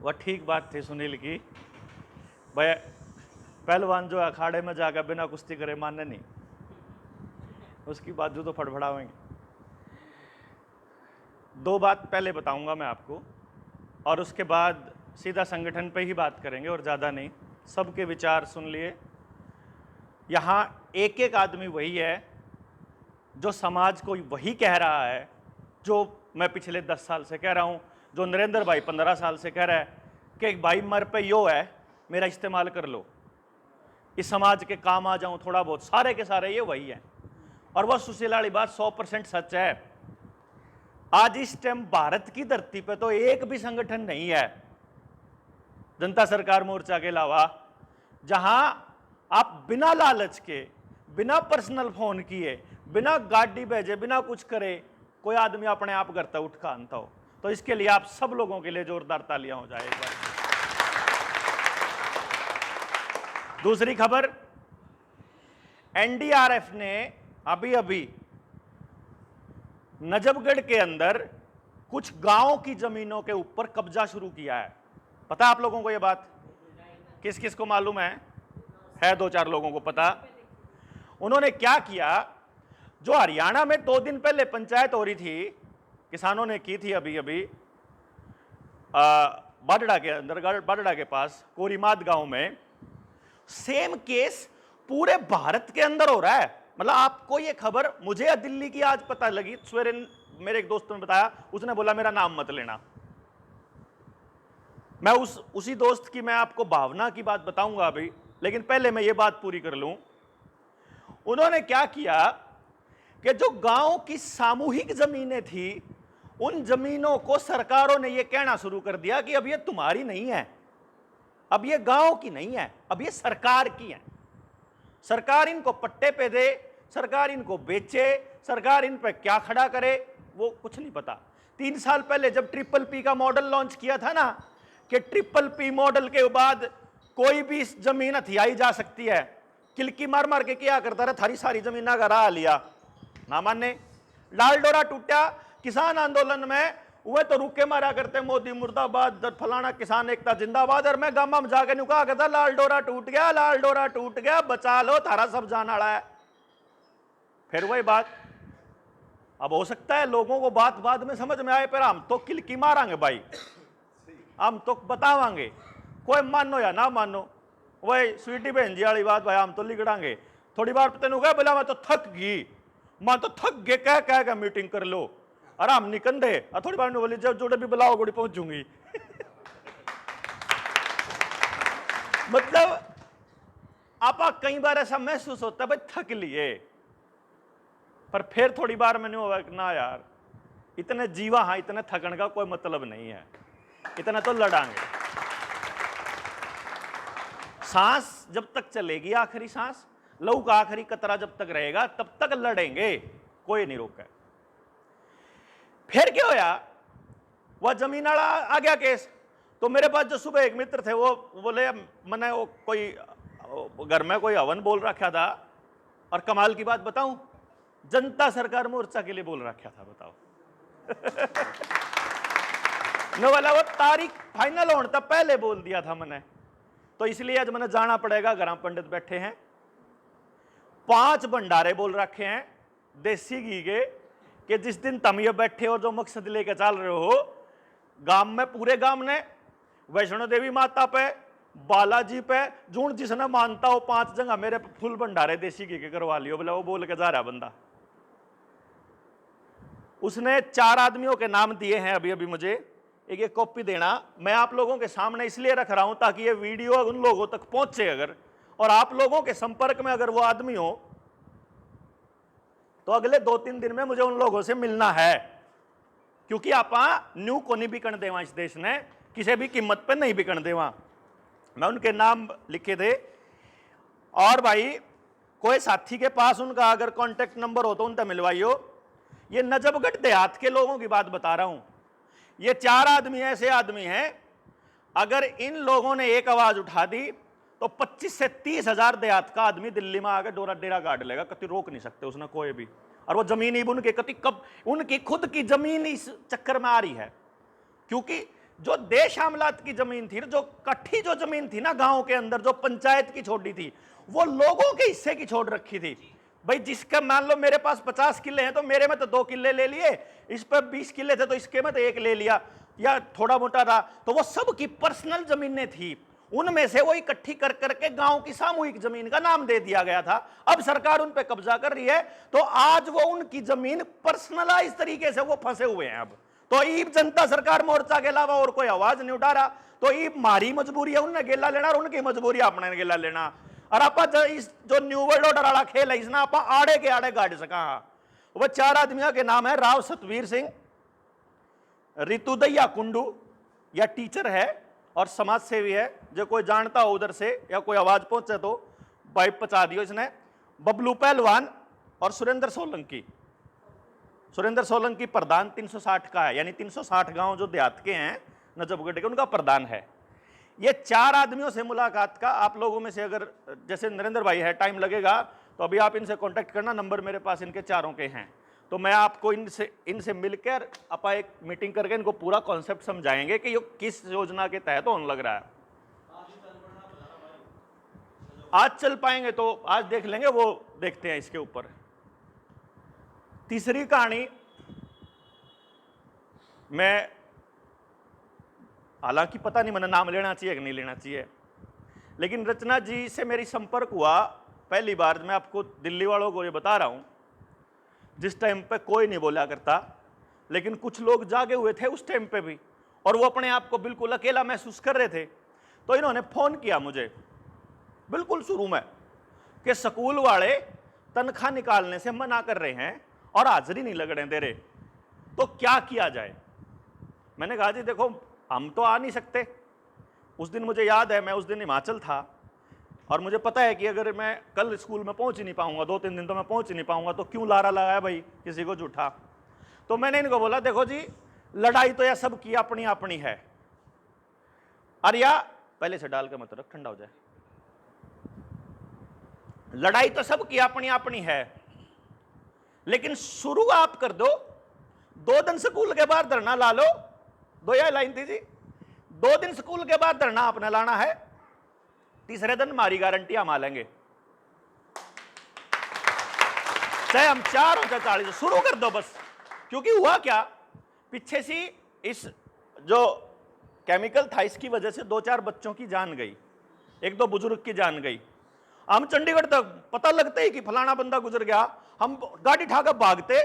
वह ठीक बात थी सुनील की। भाई पहलवान जो अखाड़े में जाकर बिना कुश्ती करे मानने नहीं, उसकी बाजू तो फड़फड़ावेंगे। दो बात पहले बताऊंगा मैं आपको और उसके बाद सीधा संगठन पे ही बात करेंगे और ज़्यादा नहीं। सबके विचार सुन लिए। यहाँ एक एक आदमी वही है जो समाज को वही कह रहा है जो मैं पिछले 10 साल से कह रहा हूँ, जो नरेंद्र भाई 15 साल से कह रहा है कि भाई मर पे यो है, मेरा इस्तेमाल कर लो, इस समाज के काम आ जाऊं थोड़ा बहुत। सारे के सारे ये वही है और वह सुशील वाली बात 100% सच है। आज इस टाइम भारत की धरती पे तो एक भी संगठन नहीं है जनता सरकार मोर्चा के अलावा जहां आप बिना लालच के, बिना पर्सनल फोन किए, बिना गाड़ी भेजे, बिना कुछ करे कोई आदमी अपने आप करता उठ का आनता हो। तो इसके लिए आप सब लोगों के लिए जोरदार तालियां हो जाए एक बार। दूसरी खबर, एनडीआरएफ ने अभी अभी नजफगढ़ के अंदर कुछ गांव की जमीनों के ऊपर कब्जा शुरू किया है। पता है आप लोगों को यह बात? किस किस को मालूम है? 2-4 लोगों को पता। उन्होंने क्या किया, जो हरियाणा में 2 दिन पहले पंचायत हो रही थी, किसानों ने की थी अभी अभी बाडड़ा के अंदर, बाडड़ा के पास कोरीमाद गांव में, सेम केस पूरे भारत के अंदर हो रहा है। मतलब आपको ये खबर मुझे दिल्ली की आज पता लगी, सवेरे मेरे एक दोस्त ने बताया, उसने बोला मेरा नाम मत लेना। मैं उसी दोस्त की मैं आपको भावना की बात बताऊंगा अभी, लेकिन पहले मैं ये बात पूरी कर लूं। उन्होंने क्या किया कि जो गांव की सामूहिक जमीनें थी, उन जमीनों को सरकारों ने यह कहना शुरू कर दिया कि अब ये तुम्हारी नहीं है, अब ये गांव की नहीं है, अब ये सरकार की है। सरकार इनको पट्टे पे दे, सरकार इनको बेचे, सरकार इन पे क्या खड़ा करे वो कुछ नहीं पता। 3 साल पहले जब PPP का मॉडल लॉन्च किया था ना, कि PPP मॉडल के बाद कोई भी जमीन हथियाई जा सकती है, किलकी मार मार के क्या करता रहा, थारी सारी जमीन ना करा लिया, ना माने। लाल डोरा टूटा किसान आंदोलन में, वह तो रुके मारा करते मोदी मुर्दाबाद, फलाना किसान एकता जिंदाबाद, और मैं गामा में जाके नुका कहता लाल डोरा टूट गया, लाल डोरा टूट गया, बचा लो थारा सब जान आड़ा है। फिर वही बात। अब हो सकता है लोगों को बात बाद में समझ में आए, पर हम तो किलकी मारांगे भाई, हम तो बतावांगे, कोई मानो या ना मानो। वही स्वीटी बहन जी वाली बात, भाई हम तो लिगड़ांगे। थोड़ी बार तेन कह बोला मैं तो थक गई, मैं तो थक गए कह कह के मीटिंग कर लो, आराम निकंदे। थोड़ी बार बोली जब जोड़े भी बुलाओ गोड़ी पहुंचूंगी। मतलब आप कई बार ऐसा महसूस होता है भाई थक लिए, पर फिर थोड़ी बार मैंने हुआ ना यार, इतने जीवा, हाँ इतने थकन का कोई मतलब नहीं है, इतना तो लड़ांगे। सांस जब तक चलेगी, आखिरी सांस, लहू का आखिरी कतरा जब तक रहेगा, तब तक लड़ेंगे, कोई नहीं रोका। फिर क्या होया, वह जमीन वाला आ गया केस। तो मेरे पास जो सुबह एक मित्र थे, वो बोले मैंने वो कोई घर में कोई हवन बोल रखा था, और कमाल की बात बताऊं, जनता सरकार मोर्चा के लिए बोल रखा था, बताओ। न वाला वो तारीख फाइनल होने तक पहले बोल दिया था मैंने, तो इसलिए आज मैंने जाना पड़ेगा। घर पंडित बैठे हैं, 5 भंडारे बोल रखे हैं देसी घी के, कि जिस दिन तुम ये बैठे हो जो मकसद लेके चल रहे हो, गांव में पूरे गांव ने वैष्णो देवी माता पे, बालाजी पे, जून जिसने मानता हो 5 जगह मेरे फुल भंडारे देसी घी के करवा लियो। बोले वो बोल के जा रहा बंदा। उसने 4 आदमियों के नाम दिए हैं अभी अभी मुझे, एक कॉपी देना। मैं आप लोगों के सामने इसलिए रख रहा हूं ताकि ये वीडियो उन लोगों तक पहुंचे अगर, और आप लोगों के संपर्क में अगर वो आदमी हो, तो अगले 2-3 दिन में मुझे उन लोगों से मिलना है, क्योंकि आप न्यू को नहीं बिकन देवा, इस देश ने किसी भी कीमत पे नहीं बिकन देवा। मैं उनके नाम लिखे थे। और भाई कोई साथी के पास उनका अगर कांटेक्ट नंबर हो तो उनसे मिलवाइयो। ये नजफगढ़ देहात के लोगों की बात बता रहा हूं। ये 4 आदमी ऐसे आदमी हैं, अगर इन लोगों ने एक आवाज उठा दी तो 25 से 30 हजार देहात का आदमी दिल्ली में आकर डोरा डेरा गाड़ लेगा, कभी रोक नहीं सकते उसने कोई भी। और वो जमीन ही उनके कभी कब, उनकी खुद की जमीन इस चक्कर में आ रही है, क्योंकि जो देश आमलात की जमीन थी, जो कट्ठी जो जमीन थी ना गांव के अंदर, जो पंचायत की छोड़ी थी, वो लोगों के हिस्से की छोड़ रखी थी। भाई जिसका मान लो मेरे पास 50 किले हैं तो मेरे में तो 2 किले ले लिए, इस पर 20 किले थे तो इसके में तो 1 ले लिया, या थोड़ा मोटा रहा, तो वो सबकी पर्सनल जमीनें थी। उनमें से वो इकट्ठी कर करके गांव की सामूहिक जमीन का नाम दे दिया गया था। अब सरकार उन पे कब्जा कर रही है, तो आज वो उनकी जमीन पर्सनलाइज तरीके से वो फंसे हुए हैं। अब तो ईब जनता सरकार मोर्चा के अलावा और कोई आवाज नहीं उठा रहा, तो ईब मारी मजबूरी है उन्हें गेला लेना और उनकी मजबूरी अपने गेला लेना। और आप इस जो न्यू वर्ल्ड ऑर्डर वाला खेल है इसना आप आड़े के आड़े गाड़ सका। वो 4 आदमियों के नाम है राव सतवीर सिंह, ऋतुदैया कुंडू, या टीचर है और समाज सेवी है, जो कोई जानता हो उधर से या कोई आवाज पहुंचे तो भाई पचा दियो इसने, बबलू पहलवान और सुरेंद्र सोलंकी। सुरेंद्र सोलंकी प्रधान 360 का है, यानी 360 गांव जो देहात के हैं नजफगढ़ के, उनका प्रधान है। ये 4 आदमियों से मुलाकात का आप लोगों में से अगर जैसे नरेंद्र भाई है, टाइम लगेगा तो अभी आप इनसे कांटेक्ट करना, नंबर मेरे पास इनके चारों के हैं, तो मैं आपको इनसे मिलकर आप एक मीटिंग करके इनको पूरा कॉन्सेप्ट समझाएंगे कि ये किस योजना के तहत होने लग रहा है। आज चल पाएंगे तो आज देख लेंगे, वो देखते हैं इसके ऊपर। तीसरी कहानी मैं, हालांकि पता नहीं मैंने नाम लेना चाहिए कि नहीं लेना चाहिए, लेकिन रचना जी से मेरी संपर्क हुआ पहली बार। मैं आपको दिल्ली वालों को ये बता रहा हूं, जिस टाइम पे कोई नहीं बोला करता, लेकिन कुछ लोग जागे हुए थे उस टाइम पे भी, और वो अपने आप को बिल्कुल अकेला महसूस कर रहे थे। तो इन्होंने फोन किया मुझे बिल्कुल शुरू में कि स्कूल वाले तनख्वाह निकालने से मना कर रहे हैं और हाजिरी नहीं लगने दे रहे, तो क्या किया जाए। मैंने कहा जी देखो, हम तो आ नहीं सकते। उस दिन मुझे याद है, मैं उस दिन हिमाचल था और मुझे पता है कि अगर मैं कल स्कूल में पहुंच ही नहीं पाऊंगा, 2-3 दिन तो मैं पहुंच ही नहीं पाऊंगा, तो क्यों लारा लगाया भाई किसी को झूठा। तो मैंने इनको बोला देखो जी, लड़ाई तो यह सबकी अपनी अपनी है, अरे या पहले से डाल के मत रख, ठंडा हो जाए। लड़ाई तो सबकी अपनी अपनी है, लेकिन शुरू आप कर दो। 2 दिन स्कूल के बाद धरना ला लो, 2 या लाइन थी जी, 2 दिन स्कूल के बाद धरना आपने लाना है, तीसरे दिन हमारी गारंटी हम आ लेंगे, चाहे हम 4 हो चाहे 40, शुरू कर दो बस। क्योंकि हुआ क्या, पीछे से इस जो केमिकल था इसकी वजह से 2-4 बच्चों की जान गई, 1-2 बुजुर्ग की जान गई। हम चंडीगढ़ तक पता लगते ही कि फलाना बंदा गुजर गया, हम गाड़ी ठाकर भागते,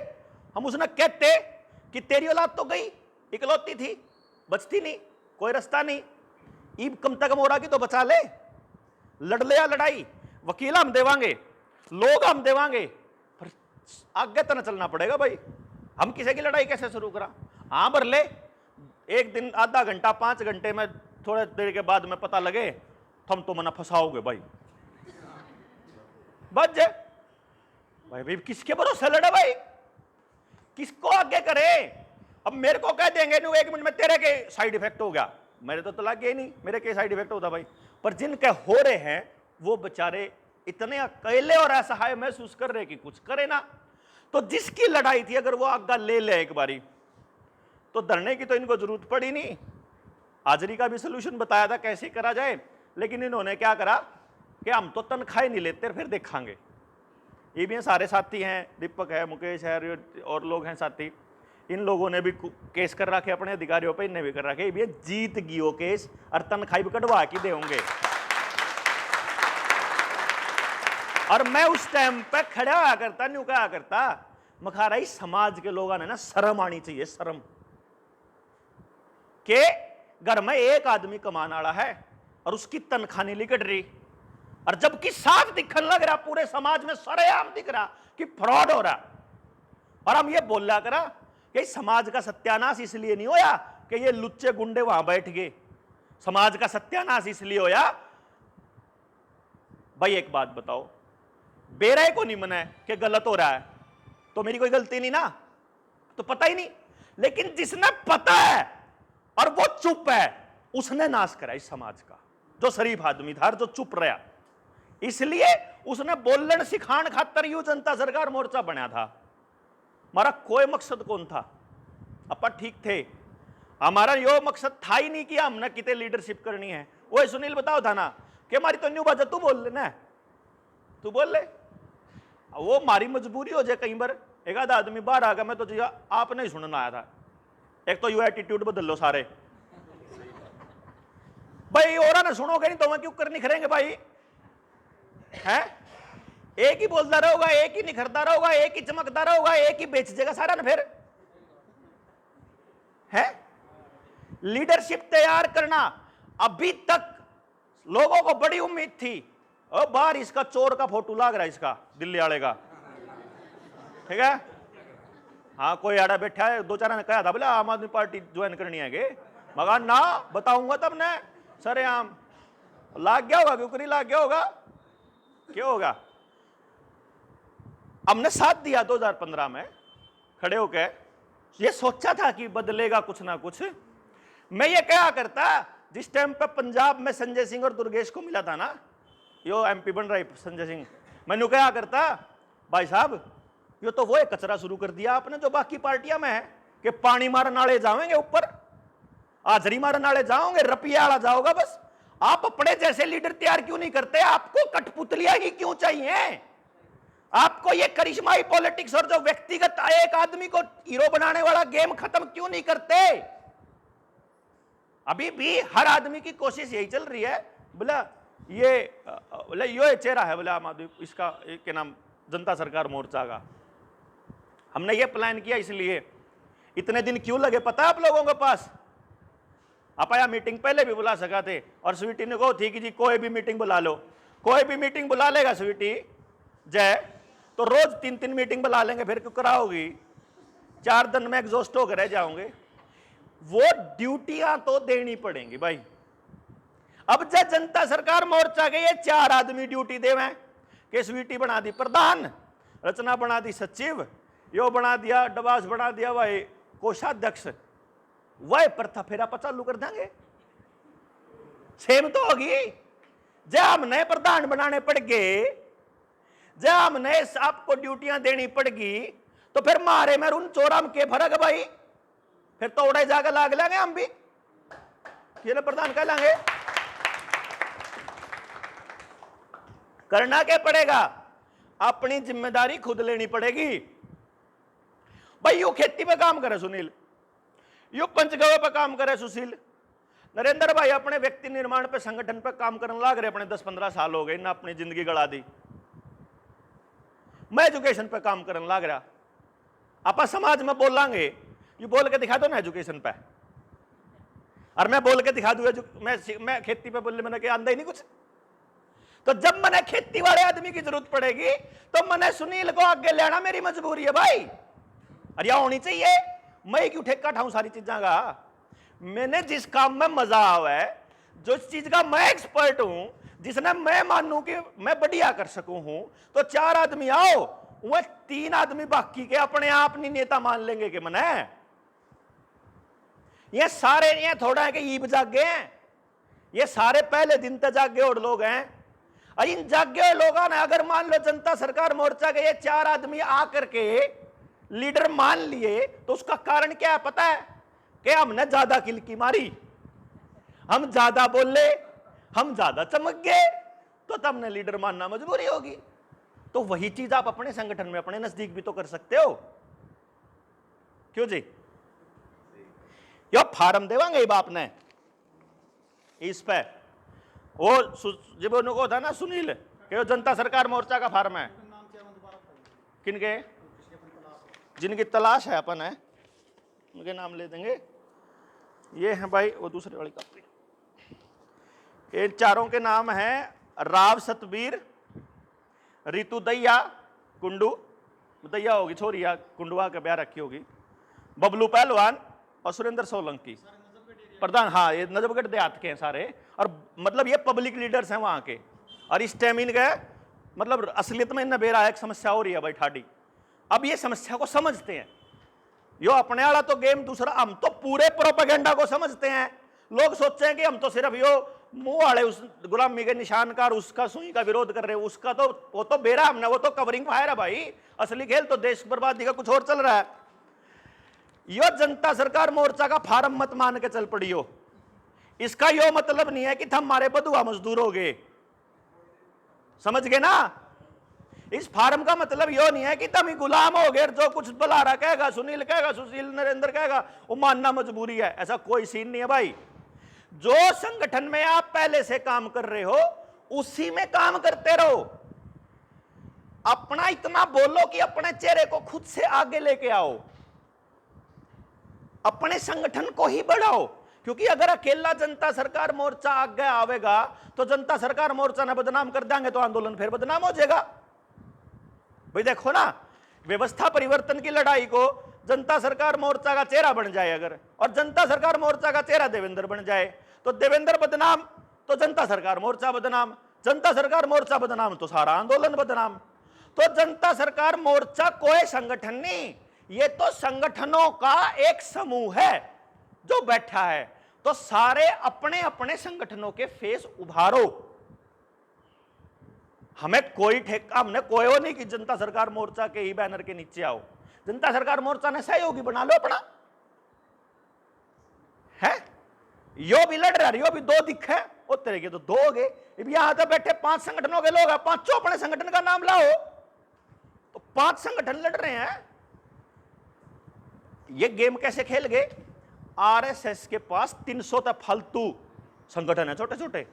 हम उसने कहते कि तेरी औलाद तो गई, इकलौती थी, बचती नहीं, कोई रास्ता नहीं, ईब कम तक हो रहा की तो बचा ले, लड़ ले या लड़ाई, वकील हम देवांगे, लोग हम देवांगे, पर आगे तो न चलना पड़ेगा भाई। हम किसी की लड़ाई कैसे शुरू करा। हाँ भर ले, एक दिन आधा घंटा 5 घंटे में थोड़े देर के बाद में पता लगे तुम तो मना फंसाओगे भाई, बच जाए भाई। किसके भरोसे लड़े भाई, किसको आगे करे। अब मेरे को कह देंगे नहीं 1 मिनट में तेरे के साइड इफेक्ट हो गया, मेरे तो लग गया ही नहीं, मेरे के साइड इफेक्ट होता भाई। पर जिनके हो रहे हैं वो बेचारे इतने अकेले और असहाय महसूस कर रहे कि कुछ करे ना। तो जिसकी लड़ाई थी अगर वो आगा ले ले एक बारी, तो धरने की तो इनको जरूरत पड़ी नहीं। हाजिरी का भी सोल्यूशन बताया था कैसे करा जाए, लेकिन इन्होंने क्या करा कि हम तो तनख्वाह नहीं लेते, फिर देखांगे। ये भी सारे साथी हैं, दीपक है, मुकेश है और लोग हैं साथी, इन लोगों ने भी केस कर रखे अपने अधिकारियों पे, इनने भी कर रखे। ये जीत गियो केस और तनख्वाह भी कटवा के देंगे। और मैं उस टाइम पे खड़ा हुआ करता, न्यू कहा करता, मखारा ही समाज के लोगों ने ना शर्म आनी चाहिए, शर्म के घर में एक आदमी कमाने वाला है और उसकी तनख्वाह नहीं लिकट रही, और जबकि साफ दिखने लग रहा, पूरे समाज में सरेआम दिख रहा कि फ्रॉड हो रहा, और हम ये बोल रहा करा कि समाज का सत्यानाश इसलिए नहीं होया कि ये लुच्चे गुंडे वहां बैठ गए, समाज का सत्यानाश इसलिए होया। भाई एक बात बताओ, बेराय को नहीं मना है कि गलत हो रहा है तो मेरी कोई गलती नहीं ना, तो पता ही नहीं। लेकिन जिसने पता है और वो चुप है, उसने नाश करा इस समाज का, जो शरीफ आदमी था और जो चुप रहा। इसलिए उसने बोलन सिखान खातर यू जनता सरकार मोर्चा बनाया था। हमारा कोई मकसद कौन था, अपन ठीक थे, हमारा यो मकसद था ही नहीं कि हमने कितने लीडरशिप करनी है। वो सुनील बताओ था ना कि हमारी तो न्यू बात तू बोल लेना, तू बोल ले, वो हमारी मजबूरी हो जाए। कई बार एक आधा आदमी बाहर आ गया, मैं तो जी आपने ही सुनना आया था। एक तो यू एटीट्यूड बदल लो सारे भाई, और ना सुनोगे नहीं तो मैं क्यों कर निखरेंगे भाई, हैं? एक ही बोलता रहोगा, एक ही निखरता रहोगा, एक ही चमकता रहोगा, एक ही बेच देगा सारा ना फिर, है? लीडरशिप तैयार करना, अभी तक लोगों को बड़ी उम्मीद थी, और बाहर इसका चोर का फोटो लग रहा है, इसका दिल्ली वाले का, ठीक है? हाँ, कोई आड़ा बैठा है, दो चार ने कहा था बोले आम आदमी पार्टी ज्वाइन करनी है के, मगर ना बताऊंगा तब ने सर आम लाग गया होगा, क्यों नहीं लाग गया होगा, क्या होगा? हमने साथ दिया 2015 में खड़े होकर, ये सोचा था कि बदलेगा कुछ ना कुछ। मैं ये क्या करता, जिस टाइम पे पंजाब में संजय सिंह और दुर्गेश को मिला था ना, यो एमपी बन रहा है संजय सिंह, मैंने क्या करता, भाई साहब यो तो वो कचरा शुरू कर दिया आपने जो बाकी पार्टियां में है, कि पानी मारने नाले जाओगे ऊपर, हाजरी मारने नाले जाओगे, रपिया वाला जाओगा बस। आप अपने जैसे लीडर तैयार क्यों नहीं करते? आपको कठपुतलियां ही क्यों चाहिए? आपको ये करिश्माई पॉलिटिक्स और जो व्यक्तिगत एक आदमी को हीरो बनाने वाला गेम खत्म क्यों नहीं करते? अभी भी हर आदमी की कोशिश यही चल रही है, बोला ये चेहरा है बोला आम आदमी, इसका के नाम जनता सरकार मोर्चा का। हमने ये प्लान किया, इसलिए इतने दिन क्यों लगे पता है आप लोगों के पास? आप आया मीटिंग पहले भी बुला सका थे, और स्वीटी ने कहो थी कि जी कोई भी मीटिंग बुला लो, कोई भी मीटिंग बुला लेगा स्वीटी जय, तो रोज 3-3 मीटिंग बुला लेंगे, फिर क्यों कराओगी? 4 दिन में एग्जॉस्ट होकर रह जाओगे। वो ड्यूटियां तो देनी पड़ेंगी भाई। अब जब जनता सरकार मोर्चा के ये 4 आदमी ड्यूटी देवे, कि स्वीटी बना दी प्रधान, रचना बना दी सचिव, यो बना दिया डबास, बना दिया भाई कोषाध्यक्ष, वह प्रथा फिर आप चालू कर देंगे। सेम तो होगी। जब हमने प्रधान बनाने पड़ गए, जब हमने आपको ड्यूटियां देनी पड़गी, तो फिर मारे में उन चोराम के फर्क है भाई, फिर तो उड़ाई जाकर लाग लेंगे हम भी, ये प्रधान कह लेंगे। करना क्या पड़ेगा? अपनी जिम्मेदारी खुद लेनी पड़ेगी भाई। यू खेती पे काम करे सुनील, यू पंचगव्य पे काम करे सुशील, नरेंद्र भाई अपने व्यक्ति निर्माण पे, संगठन पे काम करने लग रहे, अपने 10-15 साल हो गए ना, अपनी जिंदगी गड़ा दी। मैं एजुकेशन पे काम करने लग रहा, आप समाज में बोलांगे, ये बोल के दिखा दो ना एजुकेशन पे, और मैं बोल के दिखा दूं मैं खेती पे बोलने मैंने क्या आंदा ही नहीं कुछ। तो जब मैंने खेती वाले आदमी की जरूरत पड़ेगी, तो मैंने सुनील को आगे लेना मेरी मजबूरी है भाई, और यह होनी चाहिए। मैं क्यों ठेका ठाऊं सारी चीजों का? मैंने जिस काम में मजा आवा है, जो चीज का मैं एक्सपर्ट हूं, जिसने मैं मानूं कि मैं बढ़िया कर सकूं हूं, तो 4 आदमी आओ, वह 3 आदमी बाकी के अपने आप नहीं नेता मान लेंगे कि मने ये सारे, ये थोड़ा है कि ईब जागे हैं, ये सारे पहले दिन तक जागे और लोग हैं। और इन जागे लोगों ने अगर मान लो जनता सरकार मोर्चा के ये 4 आदमी आकर के लीडर मान लिए, तो उसका कारण क्या है पता है? कि हमने ज्यादा किलकी मारी, हम ज्यादा बोले, हम ज्यादा चमक गए, तो तब ने लीडर मानना मजबूरी होगी। तो वही चीज आप अपने संगठन में, अपने नजदीक भी तो कर सकते हो, क्यों जी? यो फार्म देवांगे बाप ने इस पे, वो जब उनको था ना सुनील कि जनता सरकार मोर्चा का फार्म है, किनके जिनकी तलाश है अपन है उनके नाम ले देंगे। ये है भाई वो दूसरे वाली कॉपी, इन 4 के नाम हैं राव सतबीर, रितु दैया, कुंडू दैया होगी छोरी, या कुंडुआ का ब्याह रखी होगी, बबलू पहलवान और सुरेंद्र सोलंकी प्रधान। हाँ, ये नजफगढ़ देहात के हैं सारे, और मतलब ये पब्लिक लीडर्स हैं वहां के। और इस टाइम इनके मतलब असलियत में इन्हें बेरा एक समस्या हो रही है भाई ठाडी, अब ये समस्या को समझते हैं। यो अपने वाला तो गेम दूसरा, हम तो पूरे प्रोपेगेंडा को समझते हैं। लोग सोचते हैं कि हम तो सिर्फ यो मुंह वाले उस गुलामी के निशानकार उसका सुई का विरोध कर रहे हैं, उसका तो वो तो बेरा हमने, वो तो कवरिंग फायर है भाई। असली खेल तो देश बर्बादी का कुछ और चल रहा है। यो जनता सरकार मोर्चा का फार्म मत मान के चल पड़ी हो। इसका यो मतलब नहीं है कि थम हमारे बदुआ मजदूर हो गए, समझ गए ना। इस फार्म का मतलब यो नहीं है कि तुम ही गुलाम हो गए, जो कुछ बलारा कहेगा, सुनील कहेगा, सुशील नरेंद्र कहेगा वो मानना मजबूरी है। ऐसा कोई सीन नहीं है भाई। जो संगठन में आप पहले से काम कर रहे हो उसी में काम करते रहो। अपना इतना बोलो कि अपने चेहरे को खुद से आगे लेके आओ, अपने संगठन को ही बढ़ाओ। क्योंकि अगर अकेला जनता सरकार मोर्चा आगे आवेगा तो जनता सरकार मोर्चा ने बदनाम कर देंगे तो आंदोलन फिर बदनाम हो जाएगा। भाई देखो ना, व्यवस्था परिवर्तन की लड़ाई को जनता सरकार मोर्चा का चेहरा बन जाए अगर, और जनता सरकार मोर्चा का चेहरा देवेंद्र बन जाए, तो देवेंद्र बदनाम तो जनता सरकार मोर्चा बदनाम, जनता सरकार मोर्चा बदनाम तो सारा आंदोलन बदनाम। तो जनता सरकार मोर्चा कोई संगठन नहीं, ये तो संगठनों का एक समूह है जो बैठा है। तो सारे अपने अपने संगठनों के फेस उभारो। हमें कोई ठेका, हमने कोई वो नहीं कि जनता सरकार मोर्चा के ही बैनर के नीचे आओ। जनता सरकार मोर्चा ने सहयोगी बना लो अपना, है यो भी लड़ रहा है, यो भी दो दिख है, वो तेरे के तो दो हो गए। यहां तो बैठे 5 संगठनों के लोग हैं, पांचों अपने संगठन का नाम लाओ, तो 5 संगठन लड़ रहे हैं। ये गेम कैसे खेल गए? आरएसएस के पास 300 तक फालतू संगठन है छोटे छोटे,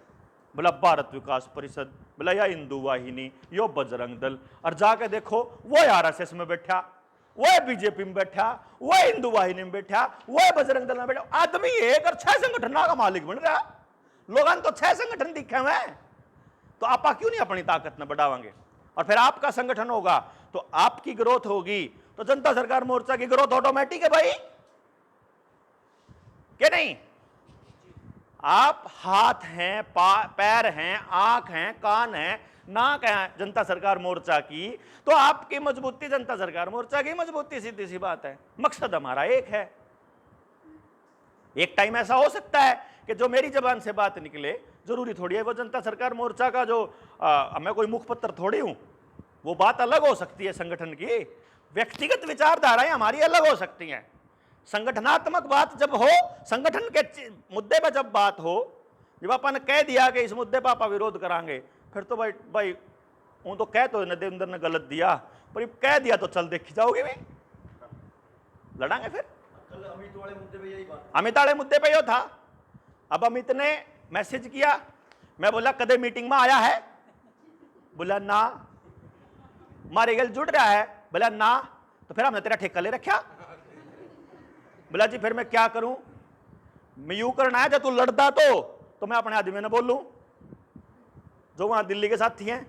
बोला भारत विकास परिषद, बोला या हिंदू वाहिनी, यो बजरंग दल, और जाके देखो वो आरएसएस में बैठा, वो बीजेपी में बैठा, वो हिंदू वाहिनी में बैठा, वो बजरंग दल में बैठा। आदमी एक और 6 संगठन का मालिक बन रहा। लोगों तो 6 संगठन दिखे हुए हैं, तो आप क्यों नहीं अपनी ताकत न बढ़ावांगे? और फिर आपका संगठन होगा तो आपकी ग्रोथ होगी, तो जनता सरकार मोर्चा की ग्रोथ ऑटोमेटिक है भाई, क्या नहीं? आप हाथ हैं, पैर हैं, आंख हैं, कान हैं, नाक है जनता सरकार मोर्चा की, तो आपकी मजबूती जनता सरकार मोर्चा की मजबूती, सीधी सी बात है। मकसद हमारा एक है। एक टाइम ऐसा हो सकता है कि जो मेरी जबान से बात निकले जरूरी थोड़ी है वो जनता सरकार मोर्चा का जो मैं कोई मुखपत्र थोड़ी हूं, वो बात अलग हो सकती है। संगठन की व्यक्तिगत विचारधाराएं हमारी अलग हो सकती हैं। संगठनात्मक बात जब हो, संगठन के मुद्दे पर जब बात हो, जब अपन कह दिया कि इस मुद्दे पर आप विरोध करांगे, फिर तो भाई वो तो कह तो देवेंद्र ने गलत दिया, पर कह दिया तो चल देखी जाओगे भाई, लड़ांगे फिर। अमित वाले मुद्दे पे यही बात, अमित वाले मुद्दे पे यो था। अब अमित ने मैसेज किया, मैं बोला कदे मीटिंग में आया है? बोला ना। मारे गल जुड़ रहा है? बोला ना। तो फिर हमने तेरा ठेका ले रखा। बोला जी फिर मैं क्या करूं? मैं यूं करना है, जब तू लड़ता तो मैं अपने आदमी ने बोलूं जो वहां दिल्ली के साथी हैं,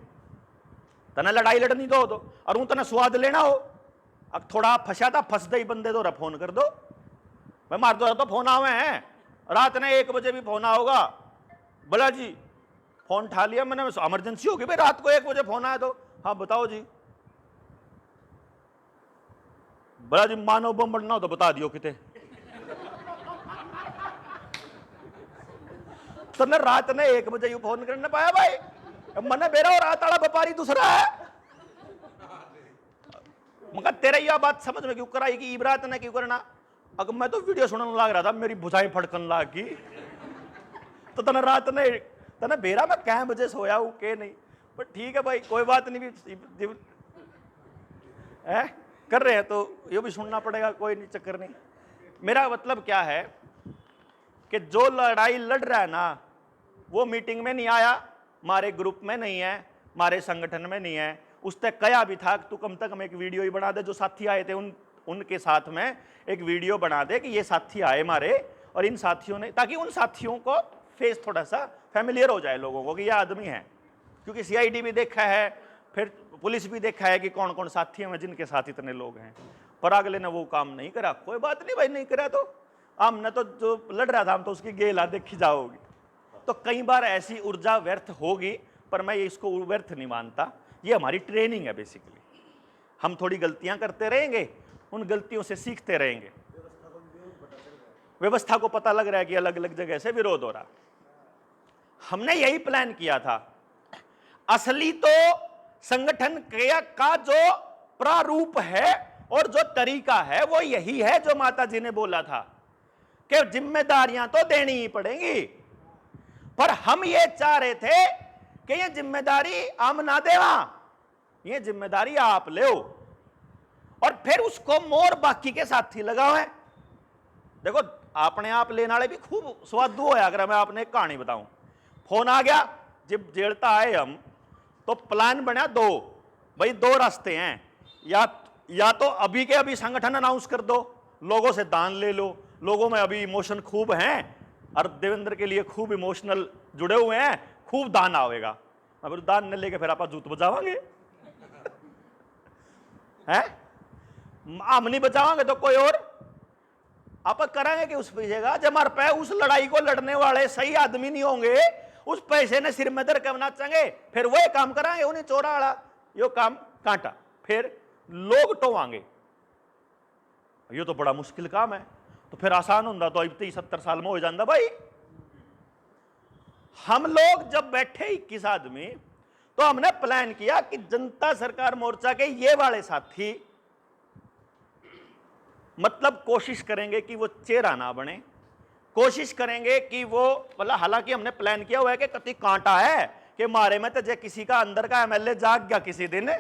तना लड़ाई लड़नी दो तो, और ऊं तना स्वाद लेना हो, अब थोड़ा फंसा था, फंस दे बंदे तो फोन कर दो। मैं मार दो तो फोन आवे हैं, रात ने 1 बजे भी फोन आओगा। बोला जी फोन उठा लिया मैंने, इमरजेंसी होगी भाई, रात को 1 बजे फोन आया तो हाँ बताओ जी। बोला जी मानो बम बढ़ना हो तो बता दियो किते। तो न रात ने 1 बजे यू फोन करने पाया भाई, मने बेरा और रात वाला व्यापारी दूसरा है। मगर तेरा यह बात समझ में क्यों कराई कि इबरात ने क्यों करना? अगर मैं तो वीडियो सुनने लग रहा था, मेरी भुजाएं फड़कन लग गई। तो तना रात ने तना बेरा मैं क्या बजे सोया हूं के नहीं, पर ठीक है भाई कोई बात नहीं, भी कर रहे हैं तो ये भी सुनना पड़ेगा, कोई नहीं चक्कर नहीं। मेरा मतलब क्या है कि जो लड़ाई लड़ रहा है ना, वो मीटिंग में नहीं आया, हमारे ग्रुप में नहीं है, हमारे संगठन में नहीं है। उसने कहा भी था तू कम से कम एक वीडियो ही बना दे, जो साथी आए थे उनके साथ में एक वीडियो बना दे कि ये साथी आए हमारे, और इन साथियों ने, ताकि उन साथियों को फेस थोड़ा सा फैमिलियर हो जाए लोगों को कि ये आदमी है। क्योंकि सीआईडी भी देखा है, फिर पुलिस भी देखा है कि कौन कौन साथी हैं जिनके साथ इतने लोग हैं, पर अगले ने वो काम नहीं करा। कोई बात नहीं भाई, नहीं करा तो हमने तो जो लड़ रहा था हम तो उसकी गेला देखी जाओगी। तो कई बार ऐसी ऊर्जा व्यर्थ होगी, पर मैं इसको व्यर्थ नहीं मानता। ये हमारी ट्रेनिंग है बेसिकली। हम थोड़ी गलतियां करते रहेंगे, उन गलतियों से सीखते रहेंगे। व्यवस्था को पता लग रहा है कि अलग अलग जगह से विरोध हो रहा। हमने यही प्लान किया था। असली तो संगठन क्रिया का जो प्रारूप है और जो तरीका है वो यही है जो माता जी ने बोला था कि जिम्मेदारियां तो देनी ही पड़ेंगी, पर हम ये चाह रहे थे कि ये जिम्मेदारी हम ना देवा, ये जिम्मेदारी आप ले और फिर उसको मोर बाकी के साथी लगाओ है। देखो अपने आप लेने वाले भी खूब स्वादु होया। अगर मैं आपने एक कहानी बताऊं, फोन आ गया जब जेलता आए हम, तो प्लान बना दो भाई, दो रास्ते हैं, या तो अभी के अभी संगठन अनाउंस कर दो, लोगों से दान ले लो, लोगों में अभी इमोशन खूब हैं और देवेंद्र के लिए खूब इमोशनल जुड़े हुए हैं, खूब दान आवेगा। अगर दान न लेके फिर आप जूत बजावांगे हैं, हम नहीं बचावांगे तो कोई और आप कराएंगे कि उस पैसे का। जब हमारे पे उस लड़ाई को लड़ने वाले सही आदमी नहीं होंगे, उस पैसे ने सिर में दर के नाचेंगे, फिर वो काम कराएंगे उन्हें चोरा वाला यो काम कांटा, फिर लोग टोवांगे। ये तो बड़ा मुश्किल काम है। तो फिर आसान होता तो अब 70 साल में हो जाता भाई। हम लोग जब बैठे 21 आदमी, तो हमने प्लान किया कि जनता सरकार मोर्चा के ये वाले साथी मतलब कोशिश करेंगे कि वो चेहरा ना बने, कोशिश करेंगे कि वो मतलब, हालांकि हमने प्लान किया हुआ है कि कति कांटा है कि मारे में तो जे किसी का अंदर का एमएलए जाग गया किसी दिन,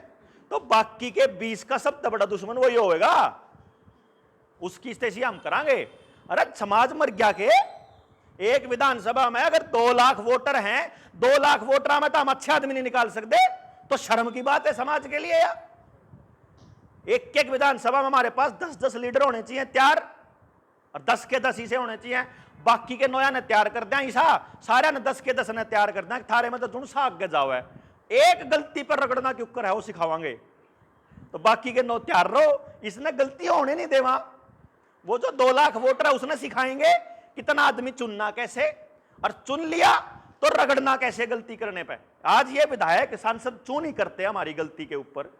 तो बाकी के 20 का सबसे बड़ा दुश्मन वही होगा, उसकी स्थिति हम करांगे। अरे समाज मर गया के एक विधानसभा में अगर 2 लाख वोटर हैं, 2 लाख वोटर में तो हम अच्छे आदमी नहीं निकाल सकते, तो शर्म की बात है समाज के लिए यार। एक एक विधानसभा में हमारे पास 10-10 लीडर होने चाहिए तैयार, और 10 के 10 इसे होने चाहिए, बाकी के 9 ने तैयार कर दिया, ईसा सारे ने 10 के 10 ने तैयार कर दिया। थारे में तो जुन सा आगे जाओ है, एक गलती पर रगड़ना क्यों कर है वो सिखावांगे, तो बाकी के 9 तैयार रहो, इसने गलती होने नहीं देवा। वो जो 2 लाख वोटर है उसने सिखाएंगे कितना आदमी चुनना कैसे, और चुन लिया तो रगड़ना कैसे गलती करने पे। आज ये विधायक सांसद चुन ही करते हैं हमारी गलती के ऊपर,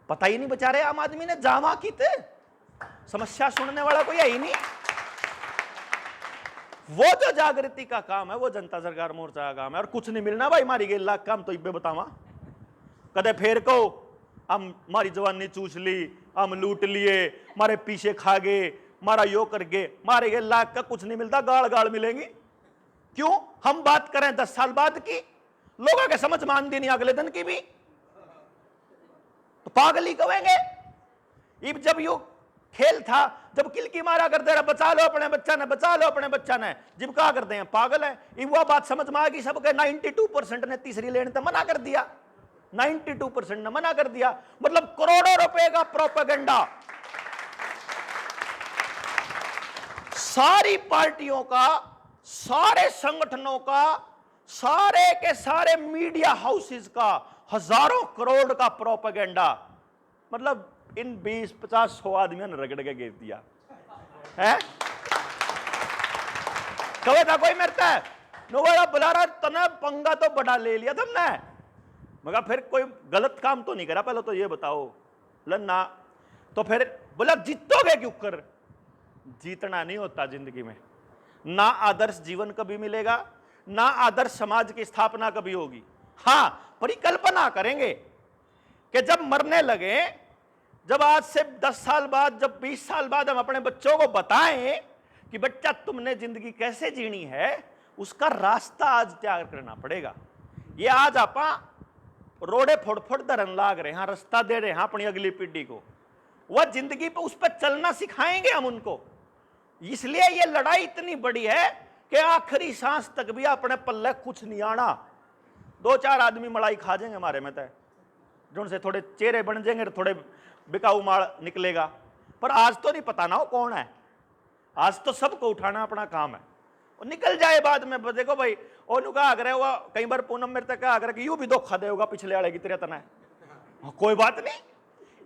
पता ही नहीं बेचारे आम आदमी ने जामा की थे, समस्या सुनने वाला कोई है ही नहीं। वो जो जागृति का काम है वो जनता सरकार मोर्चा का काम है, और कुछ नहीं मिलना भाई मारी गई लाख काम। तो इब्बे बतावा कदे फेर को हम मारी जवानी चूस ली, हम लूट लिए, मारे पीछे खा गए, मारा यो कर गए, मारे गए लाख का कुछ नहीं मिलता, गाड़ गाड़ मिलेंगी। क्यों हम बात करें 10 साल बाद की, लोगों के समझ मान दी नहीं अगले दिन की भी, तो पागल ही कहेंगे। इब जब यो खेल था, जब किलकी मारा करते रहे बचा लो अपने बच्चा ने, बचा लो अपने बच्चा ने, जब कहा करते हैं पागल है। इब वह बात समझ में आ गई सबके, 92% ने तीसरी लेन तो मना कर दिया, 92% ने मना कर दिया। मतलब करोड़ों रुपए का प्रोपेगेंडा सारी पार्टियों का, सारे संगठनों का, सारे के सारे मीडिया हाउसेस का, हजारों करोड़ का प्रोपेगेंडा, मतलब इन 20-50-100 आदमियों ने रगड़ के गिर दिया है। कहे था कोई मेरे नो बुला रहा तने पंगा तो बड़ा ले लिया तुमने, मगर फिर कोई गलत काम तो नहीं करा, पहले तो ये बताओ लन्ना। तो फिर बोला जीतोगे क्यों कर, जीतना नहीं होता जिंदगी में, ना आदर्श जीवन कभी मिलेगा, ना आदर्श समाज की स्थापना कभी होगी। हां परिकल्पना करेंगे कि जब मरने लगे, जब आज से 10 साल बाद, जब 20 साल बाद हम अपने बच्चों को बताएं कि बच्चा तुमने जिंदगी कैसे जीनी है, उसका रास्ता आज तैयार करना पड़ेगा। ये आज आप रोडे फोड़ फोड़ धरन लाग रहे हैं, रास्ता दे रहे हैं अपनी अगली पीढ़ी को, वह जिंदगी पर उस पर चलना सिखाएंगे हम उनको। इसलिए ये लड़ाई इतनी बड़ी है कि आखिरी सांस तक भी अपने पल्ले कुछ नहीं आना। 2-4 आदमी मलाई खा जाएंगे हमारे में तय, जो उनसे थोड़े चेहरे बन जाएंगे, थोड़े बिकाऊ माल निकलेगा, पर आज तो नहीं पता ना हो कौन है। आज तो सबको उठाना अपना काम है, और निकल जाए बाद में। देखो भाई और कहा अगर वो कई बार पूनम मेरे तक अगर कि यूं भी धोखा देगा पिछले वाले की तरह तना है, कोई बात नहीं,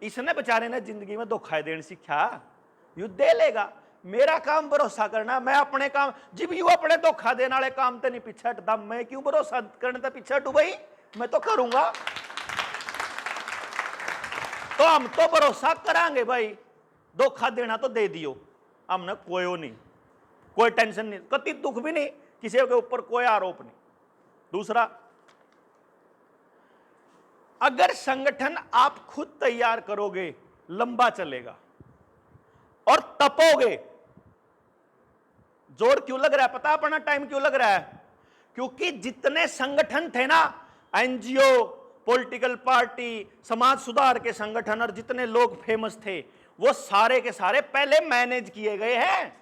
इसने बेचारे ने जिंदगी में धोखा देने सीखा, यू दे लेगा। मेरा काम भरोसा करना, मैं अपने काम, जब यू अपने धोखा देने वाले काम तो नहीं पीछे हटता, मैं क्यों भरोसा करने तो पीछे हटू भाई, मैं तो करूंगा। तो हम तो भरोसा करांगे भाई, धोखा देना तो दे दियो, हमने कोई नहीं, कोई टेंशन नहीं, कति दुख भी नहीं, किसी के ऊपर कोई आरोप नहीं। दूसरा, अगर संगठन आप खुद तैयार करोगे लंबा चलेगा और तपोगे। जोर क्यों लग रहा है पता? अपना टाइम क्यों लग रहा है? क्योंकि जितने संगठन थे ना, एनजीओ, पॉलिटिकल पार्टी, समाज सुधार के संगठन और जितने लोग फेमस थे, वो सारे के सारे पहले मैनेज किए गए हैं।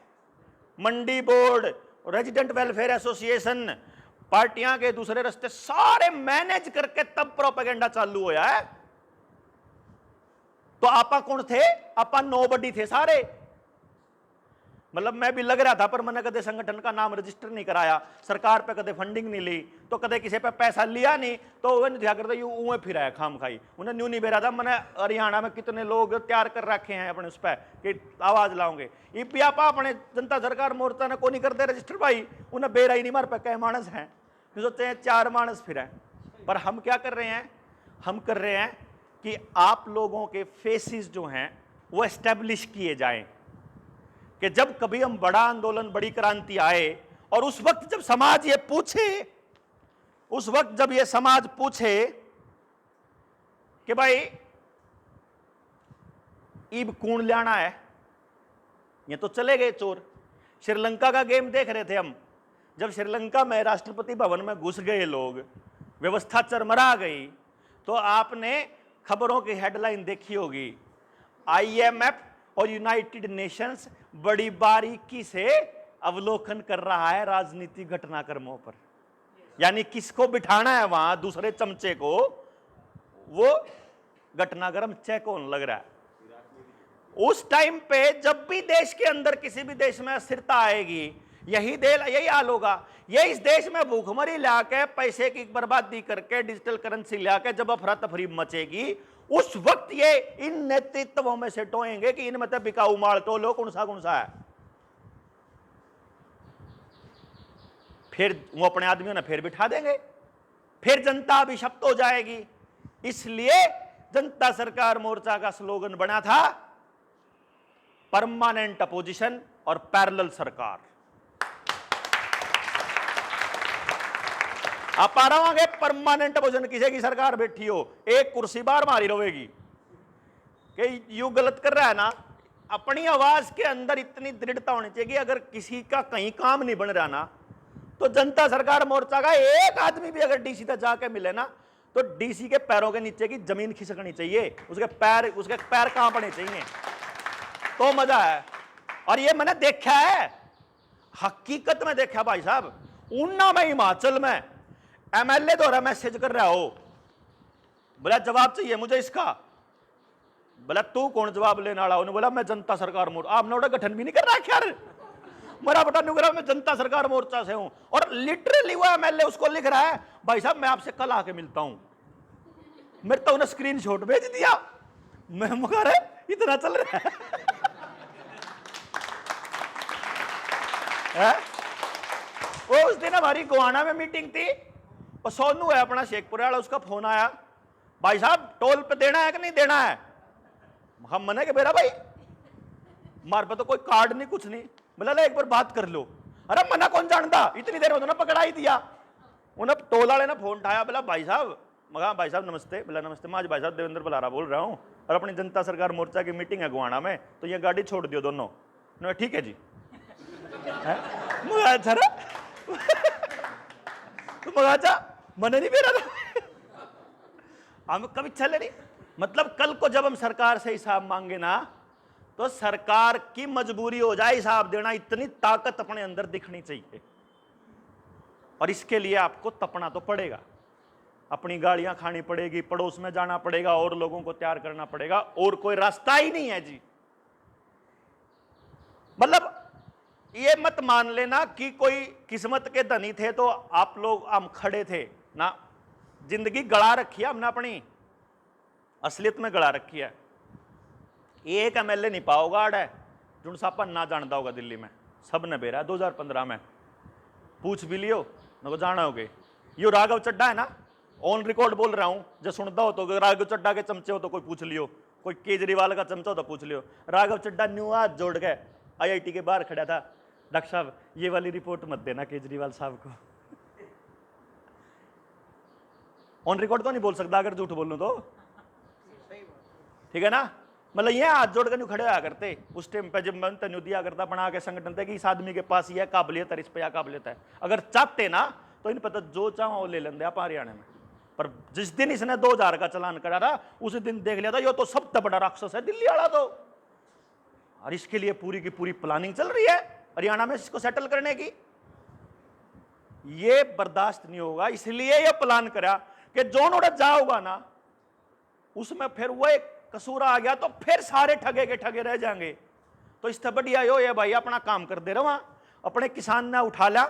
मंडी बोर्ड, रेजिडेंट वेलफेयर एसोसिएशन, पार्टियां के दूसरे रास्ते सारे मैनेज करके तब प्रोपेगेंडा चालू होया है। तो आपा कौन थे? आपा नोबडी थे सारे। मतलब मैं भी लग रहा था, पर मैंने कदे संगठन का नाम रजिस्टर नहीं कराया, सरकार पे कदे फंडिंग नहीं ली, तो कदे किसी पे पैसा लिया नहीं, तो उन्हें क्या करते यूं फिर आया खाम खाई। उन्हें न्यू नहीं बेरा था। मैंने हरियाणा में कितने लोग तैयार कर रखे हैं अपने उस पर कि आवाज लाओगे। ये आपा अपने जनता सरकार मोर्चा ने को नहीं करते रजिस्टर भाई, उन्हें बेरा ही नहीं मार पे कई मानस हैं, सोचते हैं 4 मानस फिर है। पर हम क्या कर रहे हैं? हम कर रहे हैं कि आप लोगों के फेसेस जो हैं वो एस्टेब्लिश किए जाएं, कि जब कभी हम बड़ा आंदोलन, बड़ी क्रांति आए, और उस वक्त जब समाज ये पूछे, उस वक्त जब ये समाज पूछे कि भाई ईब कौन लाना है, ये तो चले गए चोर। श्रीलंका का गेम देख रहे थे हम। जब श्रीलंका में राष्ट्रपति भवन में घुस गए लोग, व्यवस्था चरमरा गई, तो आपने खबरों की हेडलाइन देखी होगी, आईएमएफ और यूनाइटेड नेशंस बड़ी बारीकी से अवलोकन कर रहा है राजनीतिक घटनाक्रमों पर। यानी किसको बिठाना है वहां, दूसरे चमचे को, वो घटनाक्रम चेक होने लग रहा है। उस टाइम पे जब भी देश के अंदर, किसी भी देश में अस्थिरता आएगी, यही हाल होगा। ये इस देश में भूखमरी लाके, पैसे की बर्बादी करके, डिजिटल करेंसी लाके जब अफरा तफरी मचेगी, उस वक्त ये इन नेतृत्वों में से टोएंगे कि इनमें तो बिकाऊ माल तो लो कौन सा है। फिर वो अपने आदमियों ने फिर बिठा देंगे, फिर जनता अभिशप्त हो जाएगी। इसलिए जनता सरकार मोर्चा का स्लोगन बना था, परमानेंट अपोजिशन और पैरेलल सरकार। आप आ रहोगे परमानेंट अपोजिशन, किसी की सरकार बैठी हो, एक कुर्सी बार मारी रहेगी कि यू गलत कर रहा है ना। अपनी आवाज के अंदर इतनी दृढ़ता होनी चाहिए कि अगर किसी का कहीं काम नहीं बन रहा ना, तो जनता सरकार मोर्चा का एक आदमी भी अगर डीसी तक जाके मिले ना, तो डीसी के पैरों के नीचे की जमीन खिसकनी चाहिए, उसके पैर कांपने चाहिए, तो मजा है। और ये मैंने देखा है, हकीकत में देखा भाई साहब। ऊना में, हिमाचल में एमएलए द्वारा मैसेज कर रहा हो, बोला जवाब चाहिए मुझे इसका। बोला तू कौन जवाब लेने वाला? उन्होंने बोला मैं जनता सरकार मोर्चा। आपने उड़ा गठन भी नहीं कर रहा यार, मेरा बटा नुकरा, मैं जनता सरकार मोर्चा से हूं। और लिटरली वो एमएलए उसको लिख रहा है, भाई साहब मैं आपसे कल आके मिलता हूं। मेरे तो उन्हें स्क्रीनशॉट भेज दिया। मैं मुखा रहे इतना चल रहा है। वो उस दिन हमारी गोहाना में मीटिंग थी, और सोनू है अपना शेखपुर वाला, उसका फोन आया, भाई साहब टोल पे देना है कि नहीं देना है? हम मने के बेरा भाई मार पे तो कोई कार्ड नहीं, कुछ नहीं। बोला एक बार बात कर लो। अरे मना कौन जानता, इतनी देर में तो ना पकड़ा ही दिया। उन्हें टोल वाले ने फोन उठाया, बोला भाई साहब। मगा भाई साहब नमस्ते। बोला नमस्ते। मैं आज भाई साहब देवेंद्र बलारा बोल रहा हूँ, और अपनी जनता सरकार मोर्चा की मीटिंग है गोहाना में, तो ये गाड़ी छोड़ दियो दोनों। ठीक है जी। अच्छा मने नहीं बेरा था। हम कभी चले नहीं। मतलब कल को जब हम सरकार से हिसाब मांगे ना, तो सरकार की मजबूरी हो जाए हिसाब देना। इतनी ताकत अपने अंदर दिखनी चाहिए, और इसके लिए आपको तपना तो पड़ेगा, अपनी गाड़ियां खानी पड़ेगी, पड़ोस में जाना पड़ेगा, और लोगों को तैयार करना पड़ेगा, और कोई रास्ता ही नहीं है जी। मतलब ये मत मान लेना कि कोई किस्मत के धनी थे तो आप लोग हम खड़े थे ना। जिंदगी गड़ा रखी है हमने, अपनी असलियत में गड़ा रखी है। एक एमएलए नहीं पाओगा आड़ है जुन सापा ना जानता होगा दिल्ली में, सब ने बेरा 2015 में पूछ भी लियो न जाना होगे। यो राघव चड्डा है ना, ऑन रिकॉर्ड बोल रहा हूं, जो सुनता हो तो राघव चड्डा के चमचे हो तो कोई पूछ लियो, कोई केजरीवाल का चमचा हो तो पूछ लियो। राघव चड्डा न्यू हाथ जोड़ के आईआईटी के बाहर खड़ा था, डॉक्टर साहब ये वाली रिपोर्ट मत देना केजरीवाल साहब को। ऑन रिकॉर्ड तो नहीं बोल सकता अगर झूठ बोलूं तो, ठीक है ना। मतलब ये हाथ जोड़ कर नहीं खड़े होया करते उस टाइम पे, जब मैं तन्यू दिया करता बना के संगठन थे कि इस आदमी के पास यह काबिलियत है, इस पे यह काबिलियत है, अगर चाहते ना तो इन पता जो चाहो वो ले लेंगे आप हरियाणा में। पर जिस दिन इसने 2000 का चलान करा था उस दिन देख लिया था ये तो सबसे बड़ा राक्षस है दिल्ली वाला तो, और इसके लिए पूरी की पूरी प्लानिंग चल रही है हरियाणा में इसको सेटल करने की। ये बर्दाश्त नहीं होगा, इसलिए ये प्लान करा कि जो नोड़ा जाओगा ना उसमें फिर वो एक कसूर आ गया तो फिर सारे ठगे के ठगे रह जाएंगे। तो इससे बढ़िया यो ये भाई अपना काम कर दे रहा, अपने किसान ने उठा लिया,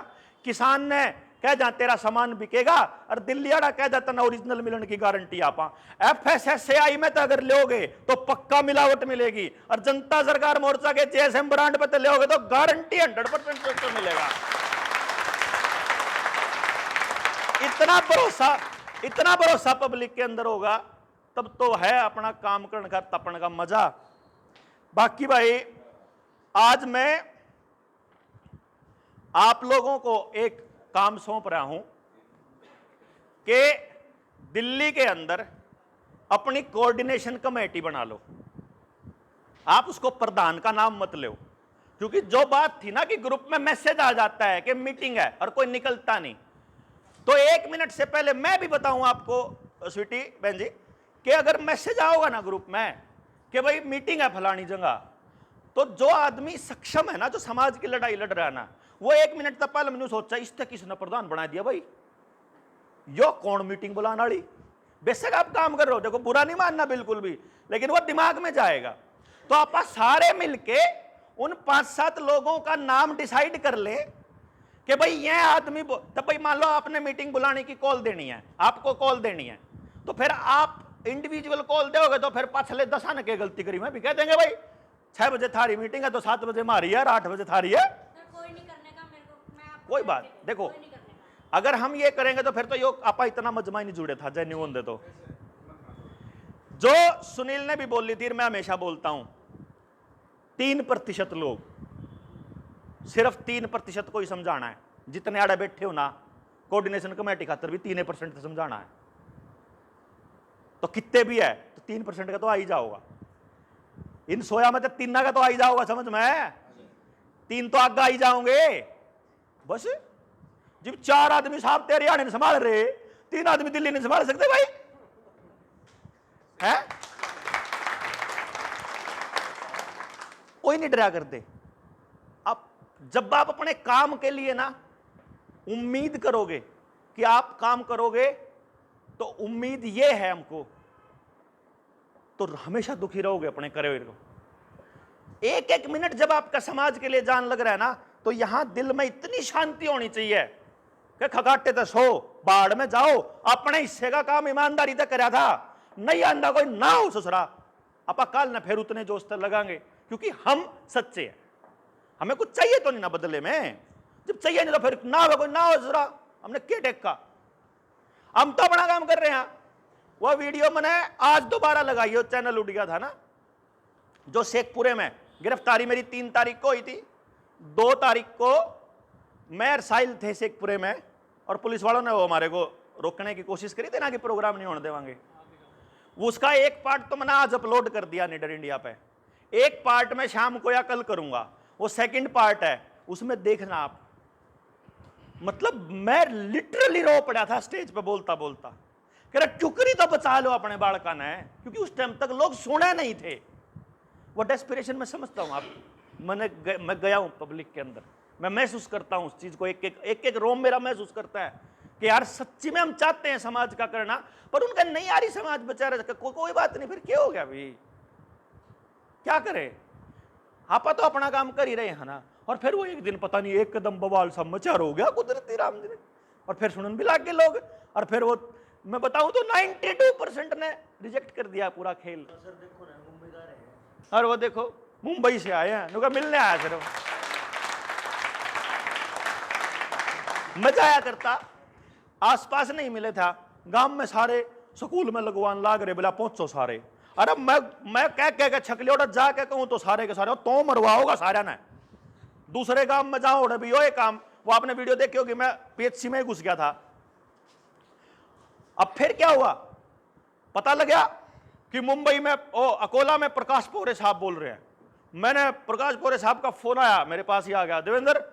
किसान ने कह जा तेरा सामान बिकेगा और दिल्ली वाला कह जाता ना ओरिजिनल मिलने की गारंटी आपा। FSSAI में तो अगर लोगे तो पक्का मिलावट मिलेगी, और जनता सरकार मोर्चा के JSM ब्रांड पे तो लोगे तो गारंटी 100% तो मिलेगा। इतना भरोसा पब्लिक के अंदर होगा तब तो है अपना काम करने का तपन का मजा। बाकी भाई आज मैं आप लोगों को एक काम सौंप रहा हूं कि दिल्ली के अंदर अपनी कोऑर्डिनेशन कमेटी बना लो। आप उसको प्रधान का नाम मत लो, क्योंकि जो बात थी ना कि ग्रुप में मैसेज आ जाता है कि मीटिंग है और कोई निकलता नहीं, तो 1 मिनट से पहले मैं भी बताऊं आपको स्वीटी बहन जी कि अगर मैसेज आओगा ना ग्रुप में कि भाई मीटिंग है फलानी जगह, तो जो आदमी सक्षम है ना, जो समाज की लड़ाई लड़ रहा है ना, वो 1 मिनट तक पहले मैंने सोचा इससे किसने प्रधान बना दिया भाई, यो कौन मीटिंग बुलाने वाली। बेशक आप काम कर रहे हो, देखो बुरा नहीं मानना बिल्कुल भी, लेकिन वो दिमाग में जाएगा। तो आप सारे मिलके उन 5-7 लोगों का नाम डिसाइड कर ले कि भाई ये आदमी, तब भाई मान लो आपने मीटिंग बुलाने की कॉल देनी है, आपको कॉल देनी है, तो फिर आप इंडिविजुअल कॉल दोगे तो फिर पाछले 10 आने के गलती करी मैं भी कह देंगे भाई 6 बजे थारी मीटिंग है तो 7 बजे मारी है और 8 बजे थारी है। कोई नहीं करने का मेरे को, मैं आपको कोई बात देखो, अगर हम ये करेंगे तो फिर तो यो आपा इतना मजमा ही नहीं जुड़े था जैन्यू होंगे। तो जो सुनील ने भी बोली थी, मैं हमेशा बोलता हूं 3% लोग, सिर्फ 3% को ही समझाना है। जितने आड़े बैठे हो ना कोऑर्डिनेशन कमेटी खातर भी 3% समझाना है, तो कितने भी है तो 3% का तो आ ही जाओगा। इन सोया में तो 3 का तो आ ही जाओगा, समझ में 3 तो आगे आ ही जाओगे बस। जब 4 आदमी साहब तेरे हरियाणा नहीं संभाल रहे, 3 आदमी दिल्ली नहीं संभाल सकते भाई है। कोई नहीं डरा करते। अब जब आप अपने काम के लिए ना उम्मीद करोगे कि आप काम करोगे, तो उम्मीद ये है हमको, तो हमेशा दुखी रहोगे अपने करे हुए को। 1-1 मिनट जब आपका समाज के लिए जान लग रहा है ना, तो यहां दिल में इतनी शांति होनी चाहिए कि खगाटे तो सो बाढ़ में जाओ, अपने हिस्से का काम ईमानदारी से कराया था, नहीं आंदा कोई ना हो ससुरा, अपा काल ना फिर उतने जोश तक लगाएंगे, क्योंकि हम सच्चे हैं। हमें कुछ चाहिए तो नहीं ना बदले में, जब चाहिए नहीं तो फिर ना हो कोई ना हो ससुरा, हमने क्या टेक्का, हम तो अपना काम कर रहे हैं। वो वीडियो मैंने आज दोबारा लगाई हो, चैनल उठ गया था ना, जो शेखपुरे में गिरफ्तारी मेरी 3 तारीख को हुई थी। 2 तारीख को मैं साहिल थे शेखपुरे में, और पुलिस वालों ने वो हमारे को रोकने की कोशिश करी थी ना कि प्रोग्राम नहीं होने देवांगे। उसका एक पार्ट तो मैंने आज अपलोड कर दिया निडर इंडिया पे, एक पार्ट में शाम को या कल करूंगा, वो सेकंड पार्ट है, उसमें देखना आप। मतलब मैं लिटरली रो पड़ा था स्टेज पे बोलता बोलता, कह रहा चुकरी तो बचा लो अपने बालका ने, क्योंकि उस टाइम तक लोग सुने नहीं थे। वो डेस्पिरेशन मैं समझता हूं आप, मैं गया हूं पब्लिक के अंदर, मैं महसूस करता हूं उस चीज को, एक रोम मेरा महसूस करता है कि यार सच्ची में हम चाहते हैं समाज का करना, पर उनका नहीं आ रही समाज बेचारे। कोई बात नहीं, फिर क्या हो गया भाई, क्या करे, आपा तो अपना काम कर ही रहे हैं ना। और फिर वो एक दिन पता नहीं एकदम बवाल सा मचार हो गया कुदरती राम जी ने, और फिर सुनन भी लग गए लोग, और फिर वो मैं बताऊं तो 92% ने रिजेक्ट कर दिया पूरा खेल। सर देखो ना मुंबई जा रहे हैं, और वो देखो मुंबई से आए हैं, उनका मिलने आया सिर्फ। मजा आया करता, आसपास नहीं मिले था, गांव में सारे स्कूल में लगवान लाग रहे, बोला पहुंचो सारे। अरे मैं कह छकली उड़ा जा के कहूं तो सारे के सारे तो मरवाओगा सारा ने। दूसरे गांव में जाओ उड़े भी ये काम, वो आपने वीडियो देखी होगी, मैं PHC में ही घुस गया था। अब फिर क्या हुआ पता लगा कि मुंबई में अकोला में प्रकाश पोरे साहब बोल रहे हैं। मैंने प्रकाश पोरे साहब का फोन आया, मेरे पास ही आ गया, देवेंद्र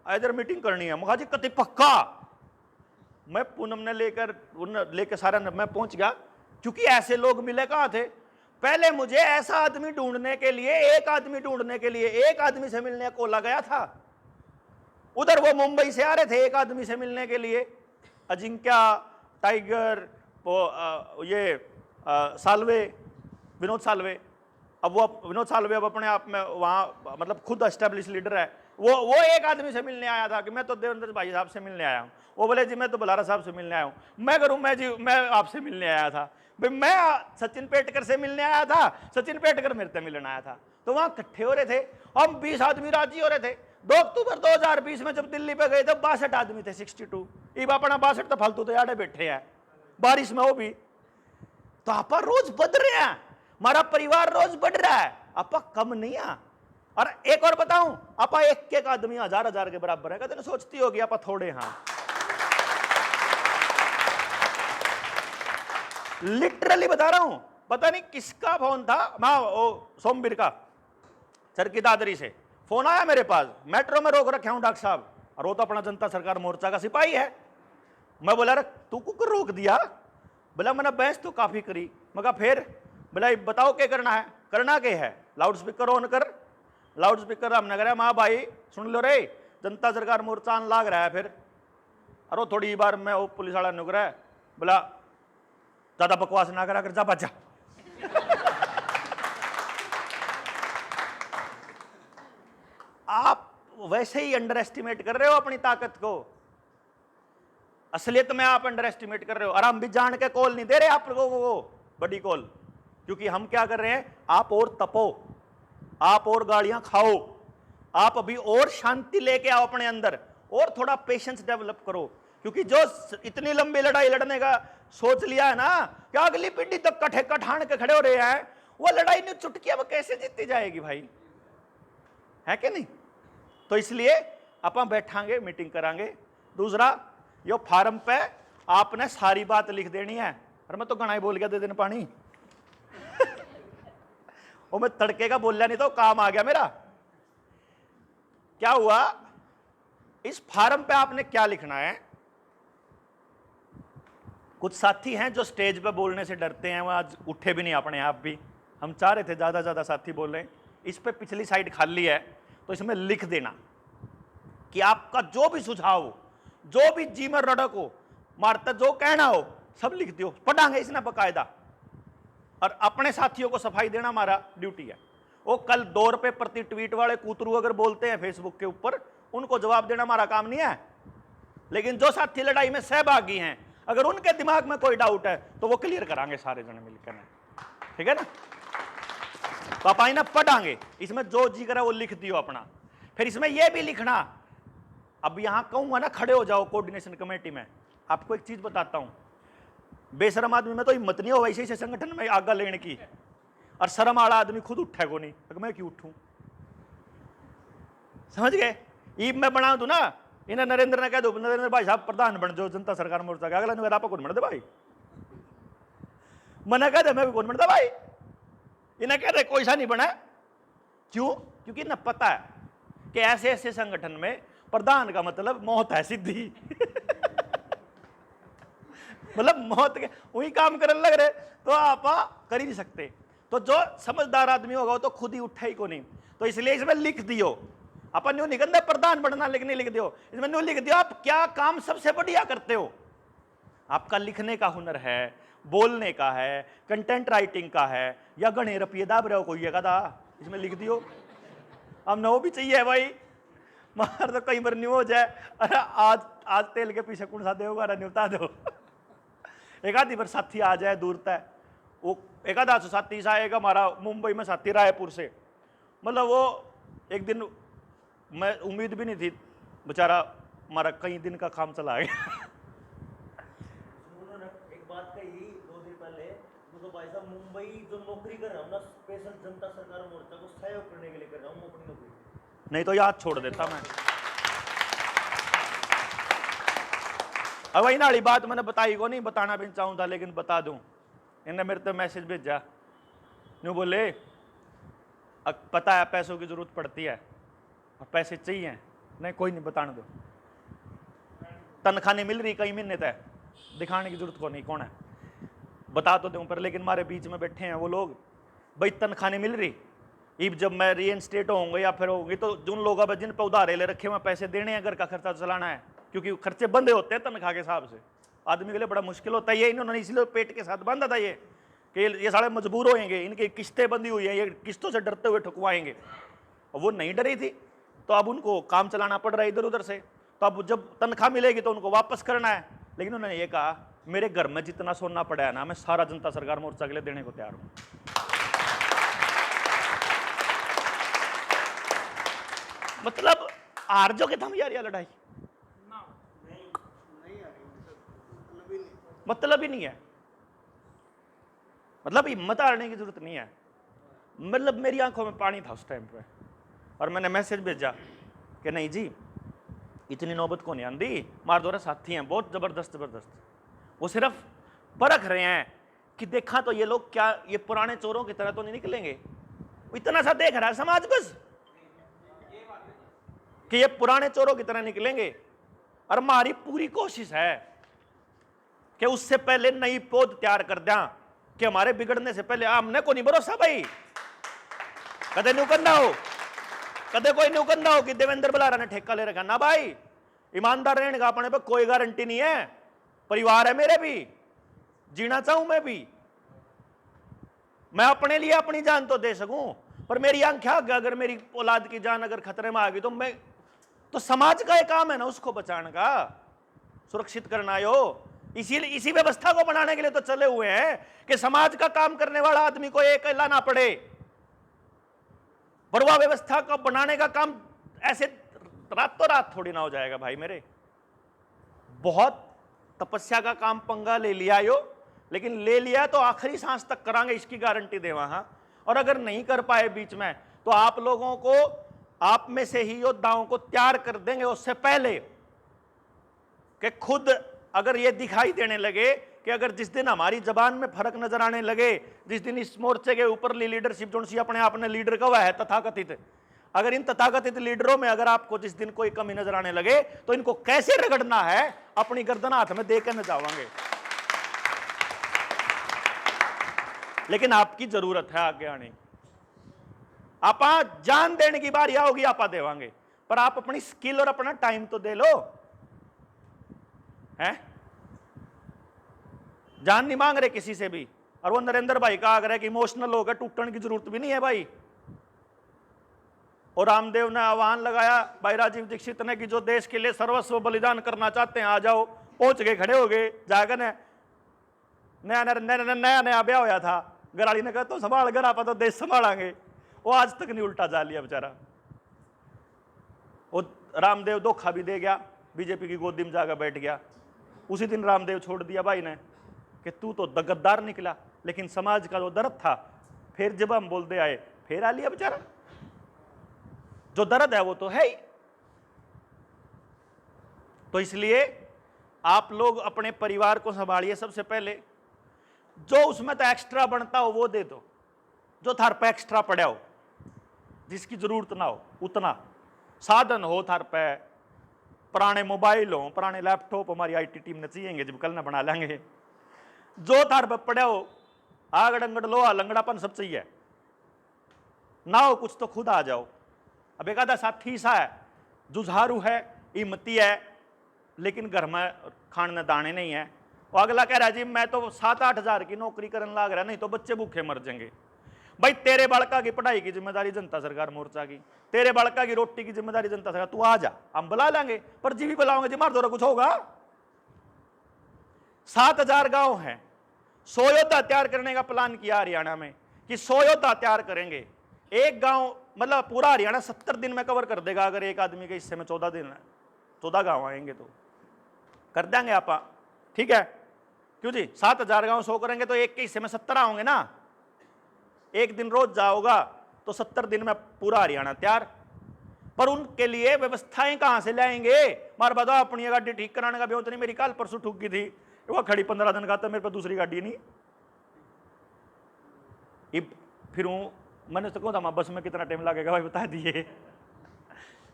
इधर मीटिंग करनी है। मुखा जी कति पक्का। मैं पूनम ने लेकर सारा मैं पहुंच गया, क्योंकि ऐसे लोग मिले कहां थे। पहले मुझे ऐसा आदमी ढूंढने के लिए, एक आदमी से मिलने अकोला गया था। उधर वो मुंबई से आ रहे थे एक आदमी से मिलने के लिए, अजिंक्या, टाइगर, साल्वे, विनोद साल्वे। अब वो विनोद साल्वे अब अपने आप में वहाँ मतलब खुद एस्टेब्लिश लीडर है। वो एक आदमी से मिलने आया था कि मैं तो देवेंद्र भाई साहब से मिलने आया हूँ। वो बोले जी मैं तो बलारा साहब से मिलने आया हूँ। मैं करूँ, मैं आपसे मिलने आया था भाई। मैं सचिन पेटकर से मिलने आया था, सचिन पेटकर मेरे से मिलने आया था। तो वहाँ इकट्ठे हो रहे थे, हम 20 आदमी राजी हो रहे थे। 2 अक्टूबर 2020 में जब दिल्ली पे गए थे 62 आदमी थे, 62। इब अपना 62 तो फालतू तो याडे बैठे हैं बारिश में, वो भी। तो आप रोज बढ़ रहे हैं, हमारा परिवार रोज बढ़ रहा है, आप कम नहीं है। और एक और बताऊं, आप एक आदमी 1000 के बराबर है। कहते सोचती होगी आप थोड़े। हाँ लिटरली बता रहा हूं, पता नहीं किसका फोन था, सोमवीर का, चरखी दादरी से फोन आया मेरे पास। मेट्रो में रोक रखे हूं डॉक्टर साहब, और वो तो अपना जनता सरकार मोर्चा का सिपाही है। मैं बोला अरे तू को रोक दिया? बोला मैंने बहस तो काफी करी। मैं कहा फिर? बोला बताओ क्या करना है? करना क्या है? लाउड स्पीकर ऑन कर। लाउड स्पीकर हमने करा, माँ भाई सुन लो रे, जनता सरकार मोर्चा आन लाग रहा है। फिर अरे थोड़ी बार में वो पुलिस वाला नुक रहा है, बोला ज्यादा बकवास ना करा कर, जा बचा। आप वैसे ही अंडर एस्टिमेट कर रहे हो अपनी ताकत को। असलियत में आप अंडर एस्टिमेट कर रहे हो। और हम भी जान के कॉल नहीं दे रहे आप लोगों को बड़ी कॉल, क्योंकि हम क्या कर रहे हैं, आप और तपो, आप और गाड़ियां खाओ, आप अभी और शांति लेके आओ अपने अंदर, और थोड़ा पेशेंस डेवलप करो। क्योंकि जो इतनी लंबी लड़ाई लड़ने का सोच लिया है ना, कि अगली पीढ़ी तक कठे कठान के खड़े हो रहे हैं, वो लड़ाई नहीं चुटकी अब कैसे जीती जाएगी भाई, है कि नहीं? तो इसलिए अपन बैठांगे, मीटिंग करांगे। दूसरा, यो फार्म पे आपने सारी बात लिख देनी है। अरे मैं तो घना ही बोल गया, दे देना पानी। वो मैं तड़के का बोल लिया, नहीं तो काम आ गया मेरा। क्या हुआ, इस फार्म पे आपने क्या लिखना है? कुछ साथी हैं जो स्टेज पे बोलने से डरते हैं, वो आज उठे भी नहीं अपने आप भी। हम चाह रहे थे ज्यादा साथी बोल रहे हैं। इस पे पिछली साइड खाली है, तो इसमें लिख देना कि आपका जो भी सुझाव हो, जो भी जी में रड़क हो, मारता जो कहना हो, सब लिख दियो। पढ़ांगे इसने बकायदा, और अपने साथियों को सफाई देना हमारा ड्यूटी है। वो कल दौर पे प्रति ट्वीट वाले कूतरू अगर बोलते हैं फेसबुक के ऊपर, उनको जवाब देना हमारा काम नहीं है। लेकिन जो साथी लड़ाई में सहभागी हैं, अगर उनके दिमाग में कोई डाउट है तो वो क्लियर करांगे सारे जने मिलकर, ठीक है ना? तो आप ना पढ़ांगे, इसमें जो जी करा वो लिख दियो अपना। फिर इसमें यह भी लिखना, अब यहां कहूंगा ना खड़े हो जाओ कोऑर्डिनेशन कमेटी में। आपको एक चीज बताता हूं, बेशरम आदमी में तो हिम्मत नहीं हो वैसे ही संगठन में आगा लेने की, और शर्म वाला आदमी खुद उठे को नहीं, तो मैं क्यों उठूं? समझ गए? ईब मैं बना दूं ना, इन्हें नरेंद्र ने कह दो, नरेंद्र भाई साहब प्रधान बन जाओ जनता सरकार मोर्चा का, अगला नहीं आप कौन बन दे भाई, मना कह दे मैं भी कौन बनता भाई। इन्हें कह दे कोई सा नहीं बना। क्यों? क्योंकि इन्हें पता है कि ऐसे ऐसे संगठन में प्रधान का मतलब मौत है सीधी। मतलब मौत के वही काम करने लग रहे, तो आप कर ही नहीं सकते। तो जो समझदार आदमी होगा वो तो खुद ही उठे ही को नहीं। तो इसलिए इसमें लिख दियो, अपन न्यू निकलते प्रधान बनना, लेकिन लिख दियो इसमें, न्यू लिख दियो आप क्या काम सबसे बढ़िया करते हो। आपका लिखने का हुनर है, बोलने का है, कंटेंट राइटिंग का है, या गणे रपिए दाब रहे हो कोई है कदा, इसमें लिख दियो। अब न वो भी चाहिए भाई, मार तो कई बार न्यू हो जाए, अरे आज तेल के पीछे कौन सा देगा, न्यूता दो। एक आधी बार साथी आ जाए दूर तय, वो एक आधा साथी आएगा हमारा मुंबई में साथी रायपुर से, मतलब वो एक दिन मैं उम्मीद भी नहीं थी, बेचारा हमारा कई दिन का काम चला गया। उन्होंने एक बात कही 2 दिन पहले, तो भाई साहब मुंबई जो नौकरी कर रहा हूँ ना, स्पेशल जनता सरकार मोर्चा को सहयोग करने के लिए कर रहा हूँ अपनी नौकरी, नहीं तो याद छोड़ देता मैं। अब वही नाली बात मैंने बताई को नहीं, बताना भी चाहूँ था लेकिन बता दूं। इन्हें मेरे तो मैसेज भेजा, यूँ बोले पता है पैसों की जरूरत पड़ती है और पैसे चाहिए, नहीं कोई नहीं बताने दो, तनख्वाह नहीं मिल रही कई महीने तक, दिखाने की जरूरत को नहीं, कौन है बता तो दूं, पर लेकिन हमारे बीच में बैठे हैं वो लोग, भाई तनख्वाह नहीं मिल रही, अब जब मैं रीइंस्टेट होंगे या फिर होंगी तो जिन लोगों पर जिन पर उधारे ले रखे हुए पैसे देने हैं, घर का खर्चा चलाना है, क्योंकि खर्चे बंदे होते हैं तनख्वाह के हिसाब से, आदमी के लिए बड़ा मुश्किल होता है। ये इन्होंने इसलिए पेट के साथ बांधा था ये कि ये सारे मजबूर होएंगे, इनकी किस्तें बंधी हुई हैं, ये किस्तों से डरते हुए ठुकवाएंगे, और वो नहीं डरी थी तो अब उनको काम चलाना पड़ रहा है इधर उधर से, तो अब जब तनख्वाह मिलेगी तो उनको वापस करना है। लेकिन उन्होंने ये कहा मेरे घर में जितना सोना पड़ा है ना, मैं सारा जनता सरकार मोर्चा के लिए देने को तैयार हूं। मतलब हार जो के थम यार ये लड़ाई मतलब ही नहीं है, मतलब हिम्मत हारने की जरूरत नहीं है। मतलब मेरी आंखों में पानी था उस टाइम पे, और मैंने मैसेज भेजा कि नहीं जी इतनी नौबत को नहीं आंदी, मार दो साथी हैं बहुत जबरदस्त जबरदस्त, वो सिर्फ परख रहे हैं कि देखा तो ये लोग क्या ये पुराने चोरों की तरह तो नहीं निकलेंगे, इतना सा देख रहा है समाज बस कि ये पुराने चोरों की तरह निकलेंगे। और हमारी पूरी कोशिश है कि उससे पहले नई पौध तैयार कर दें, कि हमारे बिगड़ने से पहले हमने को नहीं भरोसा भाई, कदे न्यू करना हो, कदे कोई न्यू करना हो कि देवेंद्र बलारा ने ठेका ले रखा ना भाई, ईमानदार रहने का अपने पे कोई गारंटी नहीं है, परिवार है मेरे भी, जीना चाहूं मैं भी, मैं अपने लिए अपनी जान तो दे सकूं, पर मेरी आंखें अगर मेरी औलाद की जान अगर खतरे में आ गई तो मैं तो समाज का एक काम है ना उसको बचाने का, सुरक्षित करना हो, इसी व्यवस्था को बनाने के लिए तो चले हुए हैं कि समाज का काम करने वाला आदमी को एक लाना पड़े, पर वह व्यवस्था को बनाने का काम ऐसे रातों रात थोड़ी ना हो जाएगा भाई मेरे, बहुत तपस्या का काम पंगा ले लिया यो, लेकिन ले लिया तो आखिरी सांस तक करांगे इसकी गारंटी दे वहां। और अगर नहीं कर पाए बीच में तो आप लोगों को, आप में से ही योद्धाओं को तैयार कर देंगे उससे पहले कि खुद अगर ये दिखाई देने लगे कि अगर जिस दिन हमारी जबान में फर्क नजर आने लगे, जिस दिन इस मोर्चे के ऊपरली लीडरशिप जो सी अपने आप ने लीडर कहा है तथाकथित, अगर इन तथाकथित लीडरों में अगर आपको जिस दिन कोई कमी नजर आने लगे तो इनको कैसे रगड़ना है अपनी गर्दन हाथ में देकर न जावांगे। लेकिन आपकी जरूरत है आगे आने की, आप जान देने की बारी आओगी आप देवांगे, पर आप अपनी स्किल और अपना टाइम तो दे लो, हैं जान नहीं मांग रहे किसी से भी। और वो नरेंद्र भाई का आग्रह कि इमोशनल होकर टूटने की जरूरत भी नहीं है भाई। और रामदेव ने आह्वान लगाया भाई राजीव दीक्षित ने कि जो देश के लिए सर्वस्व बलिदान करना चाहते हैं आ जाओ, पहुंच गए, खड़े हो गए, जाकर नया नया ब्याह होया था, घराली ने कहा तो संभाल कर आप तो देश संभालांगे, वो आज तक नहीं उल्टा जा लिया बेचारा। वो रामदेव धोखा भी दे गया, बीजेपी की गोदी में जाकर बैठ गया, उसी दिन रामदेव छोड़ दिया भाई ने कि तू तो गद्दार निकला, लेकिन समाज का जो दर्द था फिर जब हम बोलते आए फिर आ लिया बेचारा। जो दर्द है वो तो है ही। तो इसलिए आप लोग अपने परिवार को संभालिए, सबसे पहले जो उसमें तो एक्स्ट्रा बनता हो वो दे दो, जो थार पे एक्स्ट्रा पड़ा हो, जिसकी जरूरत ना हो उतना साधन हो थार पे, पुराने मोबाइल हो, पुराने लैपटॉप, हमारी आईटी टीम ने चाहिए जब कल ना बना लेंगे, जो थार पे पड़े हो, आग डंगड़ लोहा लंगड़ापन सब चाहिए ना हो कुछ तो खुद आ जाओ। अब एक आधा साथी सा है, जुझारू है, हिम्मती है, लेकिन घर में खाने दाने नहीं है, और अगला कह रहा है जी मैं तो 7-8 हज़ार की नौकरी करने लग रहा, नहीं तो बच्चे भूखे मर जाएंगे। भाई तेरे बालका की पढ़ाई की जिम्मेदारी जनता सरकार मोर्चा की, तेरे बालका की रोटी की जिम्मेदारी जनता सरकार, तू आ जा हम बुला लेंगे, पर जी भी बुलाओगे जी मार दो कुछ होगा। 7,000 गांव हैं, 100 योद्धा तैयार करने का प्लान किया हरियाणा में कि 100 योद्धा तैयार करेंगे। एक गांव मतलब पूरा हरियाणा 70 दिन में कवर कर देगा, अगर एक आदमी के हिस्से में 14 दिन 14 गांव आएंगे तो कर देंगे आप, ठीक है क्यों जी। 7,000 गांव 100 करेंगे तो एक के हिस्से में 70 होंगे ना, एक दिन रोज जाओगा तो 70 दिन में पूरा हरियाणा तैयार। पर उनके लिए व्यवस्थाएं कहां से लाएंगे? मार बताओ, अपनी गाड़ी ठीक कराने का भी होता नहीं, मेरी कल परसों ठुक गई थी, वो खड़ी 15 दिन का था, मेरे पास दूसरी गाड़ी नहीं, फिर मैंने तो कहा था बस में कितना टाइम लगेगा भाई बता दिए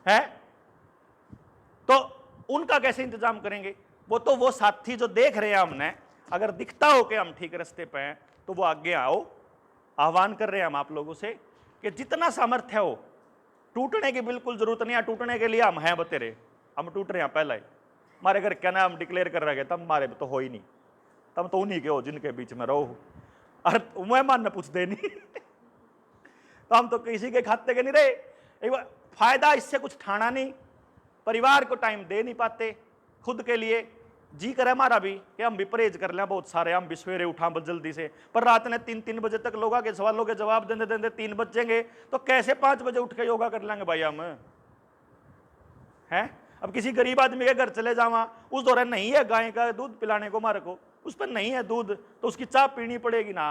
है। तो उनका कैसे इंतजाम करेंगे? वो साथी जो देख रहे हैं हमने, अगर दिखता हो कि हम ठीक रास्ते पे हैं तो वो आगे आओ। आह्वान कर रहे हैं हम आप लोगों से कि जितना सामर्थ्य हो, टूटने की बिल्कुल जरूरत नहीं है। टूटने के लिए हम हैं बतेरे, हम टूट रहे हैं पहले ही। हमारे घर क्या नाम डिक्लेयर कर रहे तब हमारे तो हो ही नहीं, तब तो उन्हीं के हो जिनके बीच में रहो। अरे मैं मान पूछ दे नहीं तो हम तो किसी के खाते के नहीं रहे। एक बार फायदा इससे कुछ ठाना नहीं, परिवार को टाइम दे नहीं पाते, खुद के लिए जी करे हमारा भी कि हम भी परहेज कर लें बहुत सारे, हम भी सवेरे उठा बहुत जल्दी से, पर रात ने 3-3 बजे तक लोगों के सवालों के जवाब देते देते 3 बज जाएंगे, तो कैसे 5 बजे उठ के योगा कर लेंगे भाई हम हैं? अब किसी गरीब आदमी के घर चले जावा, उस दौरान नहीं है गाय का दूध पिलाने को हमारे को, उस पर नहीं है दूध, तो उसकी चाय पीनी पड़ेगी ना।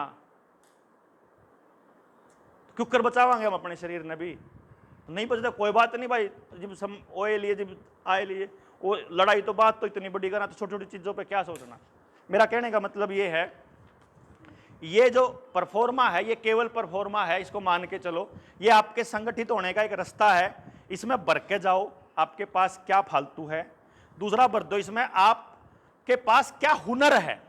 क्यों कर बचावांगे हम अपने शरीर ने भी? नहीं बचता कोई बात नहीं भाई, जब सम ओए लिए जब आए लिए वो लड़ाई तो बात तो इतनी बड़ी करना, तो छोटी छोटी चीजों पे क्या सोचना। मेरा कहने का मतलब ये है, ये जो परफॉर्मा है ये केवल परफॉर्मा है, इसको मान के चलो। ये आपके संगठित होने का एक रास्ता है, इसमें भर के जाओ आपके पास क्या फालतू है। दूसरा भर दो इसमें आपके पास क्या हुनर है,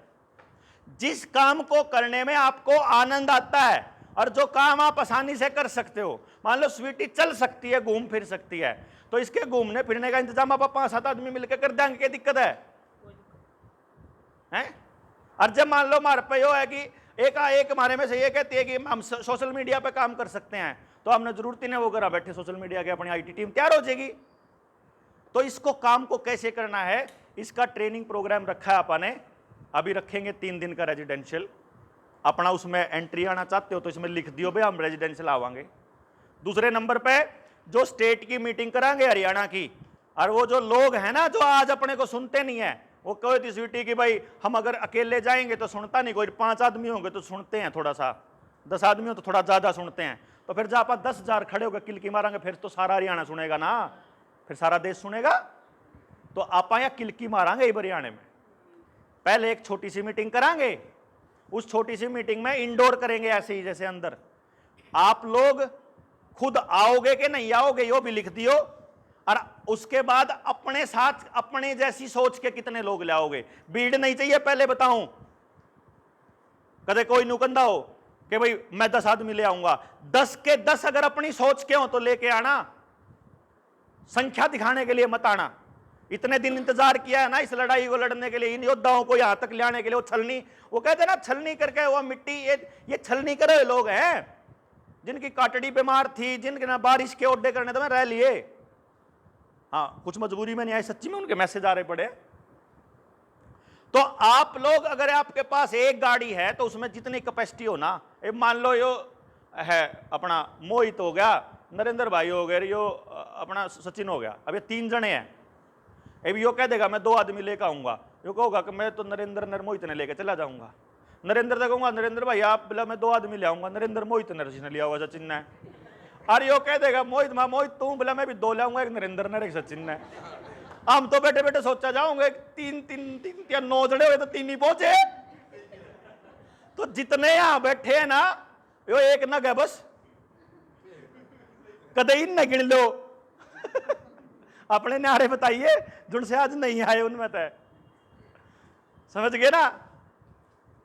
जिस काम को करने में आपको आनंद आता है और जो काम आप आसानी से कर सकते हो। मान लो स्वीटी चल सकती है, घूम फिर सकती है, तो इसके घूमने फिरने का इंतजाम आप 5-7 आदमी मिलकर कर देंगे, क्या दिक्कत है? हैं? और जब मान लो हमारे पे यो है कि एक हमारे में से ये कहती है कि हम सोशल मीडिया पे काम कर सकते हैं, तो हमने जरूरत ही नहीं वो करा बैठे सोशल मीडिया के, अपनी आईटी टीम तैयार हो जाएगी। तो इसको काम को कैसे करना है, इसका ट्रेनिंग प्रोग्राम रखा है अपन ने, अभी रखेंगे 3 दिन का रेजिडेंशियल। अपना उसमें एंट्री आना चाहते हो तो इसमें लिख दियो भाई हम रेजिडेंशियल आवांगे। दूसरे नंबर पे जो स्टेट की मीटिंग करांगे हरियाणा की, और वो जो लोग हैं ना जो आज अपने को सुनते नहीं है, वो कहो थी स्वीटी की भाई हम अगर अकेले जाएंगे तो सुनता नहीं कोई, 5 आदमी होंगे तो सुनते हैं थोड़ा सा, 10 आदमी हो तो थोड़ा ज्यादा सुनते हैं। तो फिर जब आप 10,000 खड़े होकर किलकी मारेंगे फिर तो सारा हरियाणा सुनेगा ना, फिर सारा देश सुनेगा। तो आप या किलकी मारेंगे हरियाणा में। पहले एक छोटी सी मीटिंग करांगे, उस छोटी सी मीटिंग में इंडोर करेंगे ऐसे ही जैसे अंदर। आप लोग खुद आओगे कि नहीं आओगे यो भी लिख दियो, और उसके बाद अपने साथ अपने जैसी सोच के कितने लोग लाओगे। भीड़ नहीं चाहिए पहले बताऊं, कदे कोई नुकंदा हो कि भाई मैं 10 आदमी ले आऊंगा। 10 के 10 अगर अपनी सोच के हो तो लेके आना, संख्या दिखाने के लिए मत आना। इतने दिन इंतजार किया है ना इस लड़ाई को लड़ने के लिए, इन योद्धाओं को यहां तक लाने के लिए। वो छलनी, वो कहते हैं ना छलनी करके वो मिट्टी, ये छलनी करे लोग हैं जिनकी काटड़ी बीमार थी, जिनके ना बारिश के ओड्डे करने तो मैं रह लिए। हाँ कुछ मजबूरी में नहीं आई, सच्ची में उनके मैसेज आ रहे पड़े। तो आप लोग अगर आपके पास एक गाड़ी है तो उसमें जितनी कैपेसिटी हो ना, मान लो यो है अपना मोहित हो गया, नरेंद्र भाई हो गए, यो अपना सचिन हो गया, अब ये 3 जने हैं। अभी यो कह देगा मैं 2 आदमी लेकर आऊंगा, यो कहोगा कि मैं तो नरेंद्र मोहित ने लेकर चला जाऊंगा। नरेंद्र से कहूंगा नरेंद्र भाई आप बोला मैं 2 आदमी ले आऊंगा, नरेंद्र मोहित ने लिया होगा, सचिन ने। अरे यो कह देगा मोहित तू बोला मैं भी 2 लाऊंगा, एक नरेंद्र ने एक सचिन ने। हम तो बैठे बैठे सोचा जाऊंगे 3 या 9 जने हुए तो 3 ही पहुंचे। तो जितने यहां बैठे हैं ना यो एक नग है बस, कदे इन न गिन लो अपने नारे बताइए जिनसे आज नहीं आए उनमें तय, समझ गए ना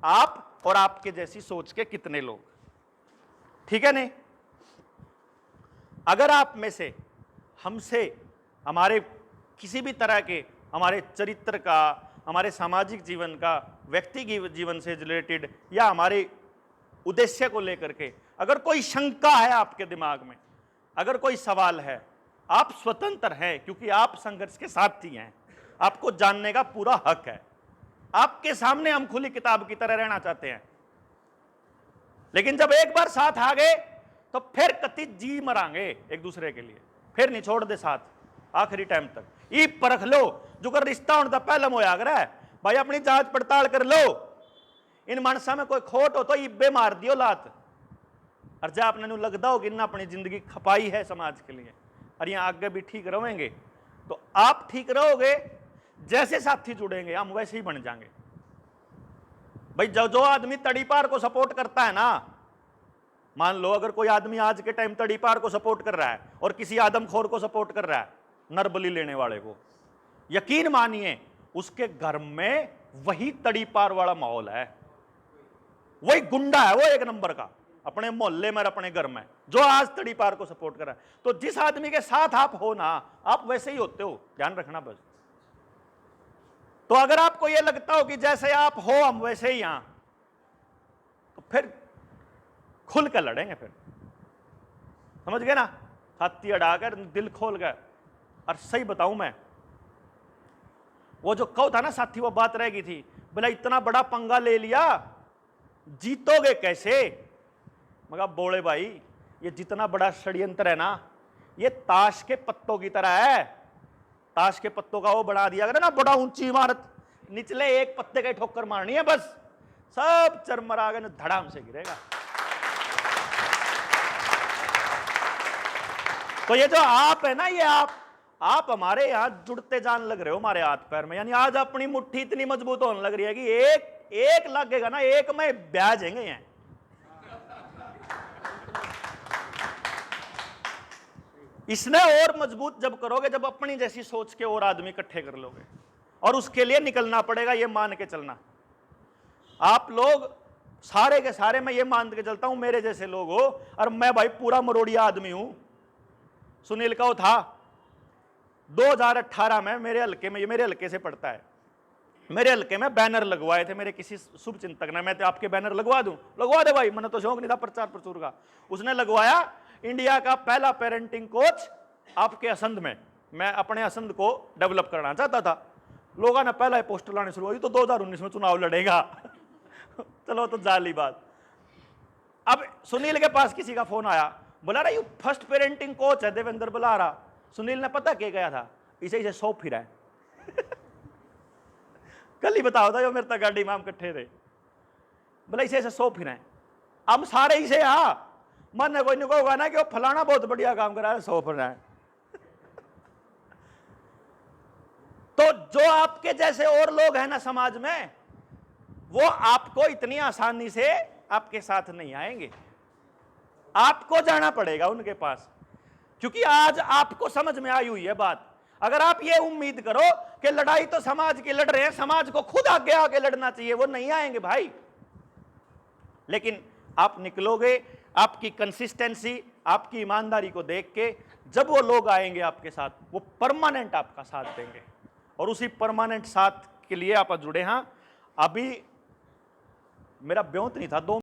आप और आपके जैसी सोच के कितने लोग, ठीक है नहीं। अगर आप में से हमसे हमारे किसी भी तरह के हमारे चरित्र का, हमारे सामाजिक जीवन का, व्यक्ति जीवन से रिलेटेड या हमारे उद्देश्य को लेकर के अगर कोई शंका है आपके दिमाग में, अगर कोई सवाल है, आप स्वतंत्र हैं क्योंकि आप संघर्ष के साथी हैं, आपको जानने का पूरा हक है। आपके सामने हम खुली किताब की तरह रहना चाहते हैं, लेकिन जब एक बार साथ आ गए तो फिर कति जी मरांगे एक दूसरे के लिए, फिर नहीं छोड़ दे साथ आखिरी टाइम तक। ई परख लो जो कर रिश्ता होने पहले मोया कर भाई, अपनी जांच पड़ताल कर लो। इन मानसा में कोई खोट हो तो इब्बे मार दियो लात, और जब आपने लगता हो कि इन्हें अपनी जिंदगी खपाई है समाज के लिए और यहाँ आगे भी ठीक रहेंगे, तो आप ठीक रहोगे, जैसे साथी जुड़ेंगे हम वैसे ही बन जाएंगे। भाई जो आदमी तड़ी पार को सपोर्ट करता है ना, मान लो अगर कोई आदमी आज के टाइम तड़ीपार को सपोर्ट कर रहा है और किसी आदमखोर को सपोर्ट कर रहा है, नरबली लेने वाले को, यकीन मानिए उसके घर में वही तड़ीपार वाला माहौल है, वही गुंडा है वो एक नंबर का, अपने मोहल्ले में, अपने घर में, जो आज तड़ीपार को सपोर्ट कर रहा है। तो जिस आदमी के साथ आप हो ना, आप वैसे ही होते हो, ध्यान रखना बस। तो अगर आपको यह लगता हो कि जैसे आप हो हम वैसे ही यहां, तो फिर खुल कर लड़ेंगे, फिर समझ गए ना, छाती अड़ाकर दिल खोल कर। और सही बताऊं मैं, वो जो कहो था ना साथी, वो बात रह गई थी, बोला इतना बड़ा पंगा ले लिया, जीतोगे कैसे? मगर बोले भाई, ये जितना बड़ा षड्यंत्र है ना, ये ताश के पत्तों की तरह है। ताश के पत्तों का वो बना दिया अगर ना बड़ा ऊंची इमारत, निचले एक पत्ते का ठोकर मारनी है बस, सब चरमरा गए, धड़ाम से गिरेगा। तो ये जो आप है ना, ये आप हमारे यहां जुड़ते जान लग रहे हो हमारे हाथ पैर में, यानी आज अपनी मुट्ठी इतनी मजबूत होने लग रही है कि एक लगेगा ना, एक में ब्याह जाएंगे यहाँ। इसने और मजबूत जब करोगे जब अपनी जैसी सोच के और आदमी इकट्ठे कर लोगे, और उसके लिए निकलना पड़ेगा, ये मान के चलना। आप लोग सारे के सारे, मैं ये मान के चलता हूं मेरे जैसे लोग हो, और मैं भाई पूरा मरोड़िया आदमी हूं। सुनील का वो था 2018 में मेरे हल्के में, ये मेरे हल्के से पड़ता है, मेरे हल्के में बैनर लगवाए थे मेरे किसी शुभ चिंतक ने, मैं तो आपके बैनर लगवा दूं, लगवा दे भाई, मैंने तो शौक नहीं था प्रचार प्रचुर का। उसने लगवाया, इंडिया का पहला पेरेंटिंग कोच आपके असंध में, मैं अपने असंध को डेवलप करना चाहता था। लोगों ने पहला पोस्टर लाने शुरू हुई, तो 2019 में चुनाव लड़ेगा। चलो तो जाली बात। अब सुनील के पास किसी का फोन आया, बोला रहा यू फर्स्ट पेरेंटिंग कोच है देवेंद्र बुला रहा। सुनील ने पता क्या गया था, इसे सौंप फिरा है। कल ही बताओ था जो मेरे तक गाड़ी में हम इकट्ठे थे, बोला इसे सौंप फिरा है, हम सारे इसे मन कोई नहीं होगा ना कि वो फलाना बहुत बढ़िया काम करा है, सौंप रहा है। तो जो आपके जैसे और लोग हैं ना समाज में, वो आपको इतनी आसानी से आपके साथ नहीं आएंगे, आपको जाना पड़ेगा उनके पास, क्योंकि आज आपको समझ में आई हुई है बात। अगर आप ये उम्मीद करो कि लड़ाई तो समाज की लड़ रहे हैं, समाज को खुद आगे आगे लड़ना चाहिए, वो नहीं आएंगे भाई। लेकिन आप निकलोगे, आपकी कंसिस्टेंसी, आपकी ईमानदारी को देख के जब वो लोग आएंगे आपके साथ, वो परमानेंट आपका साथ देंगे, और उसी परमानेंट साथ के लिए आप जुड़े हैं। अभी मेरा ब्योंत नहीं था, 2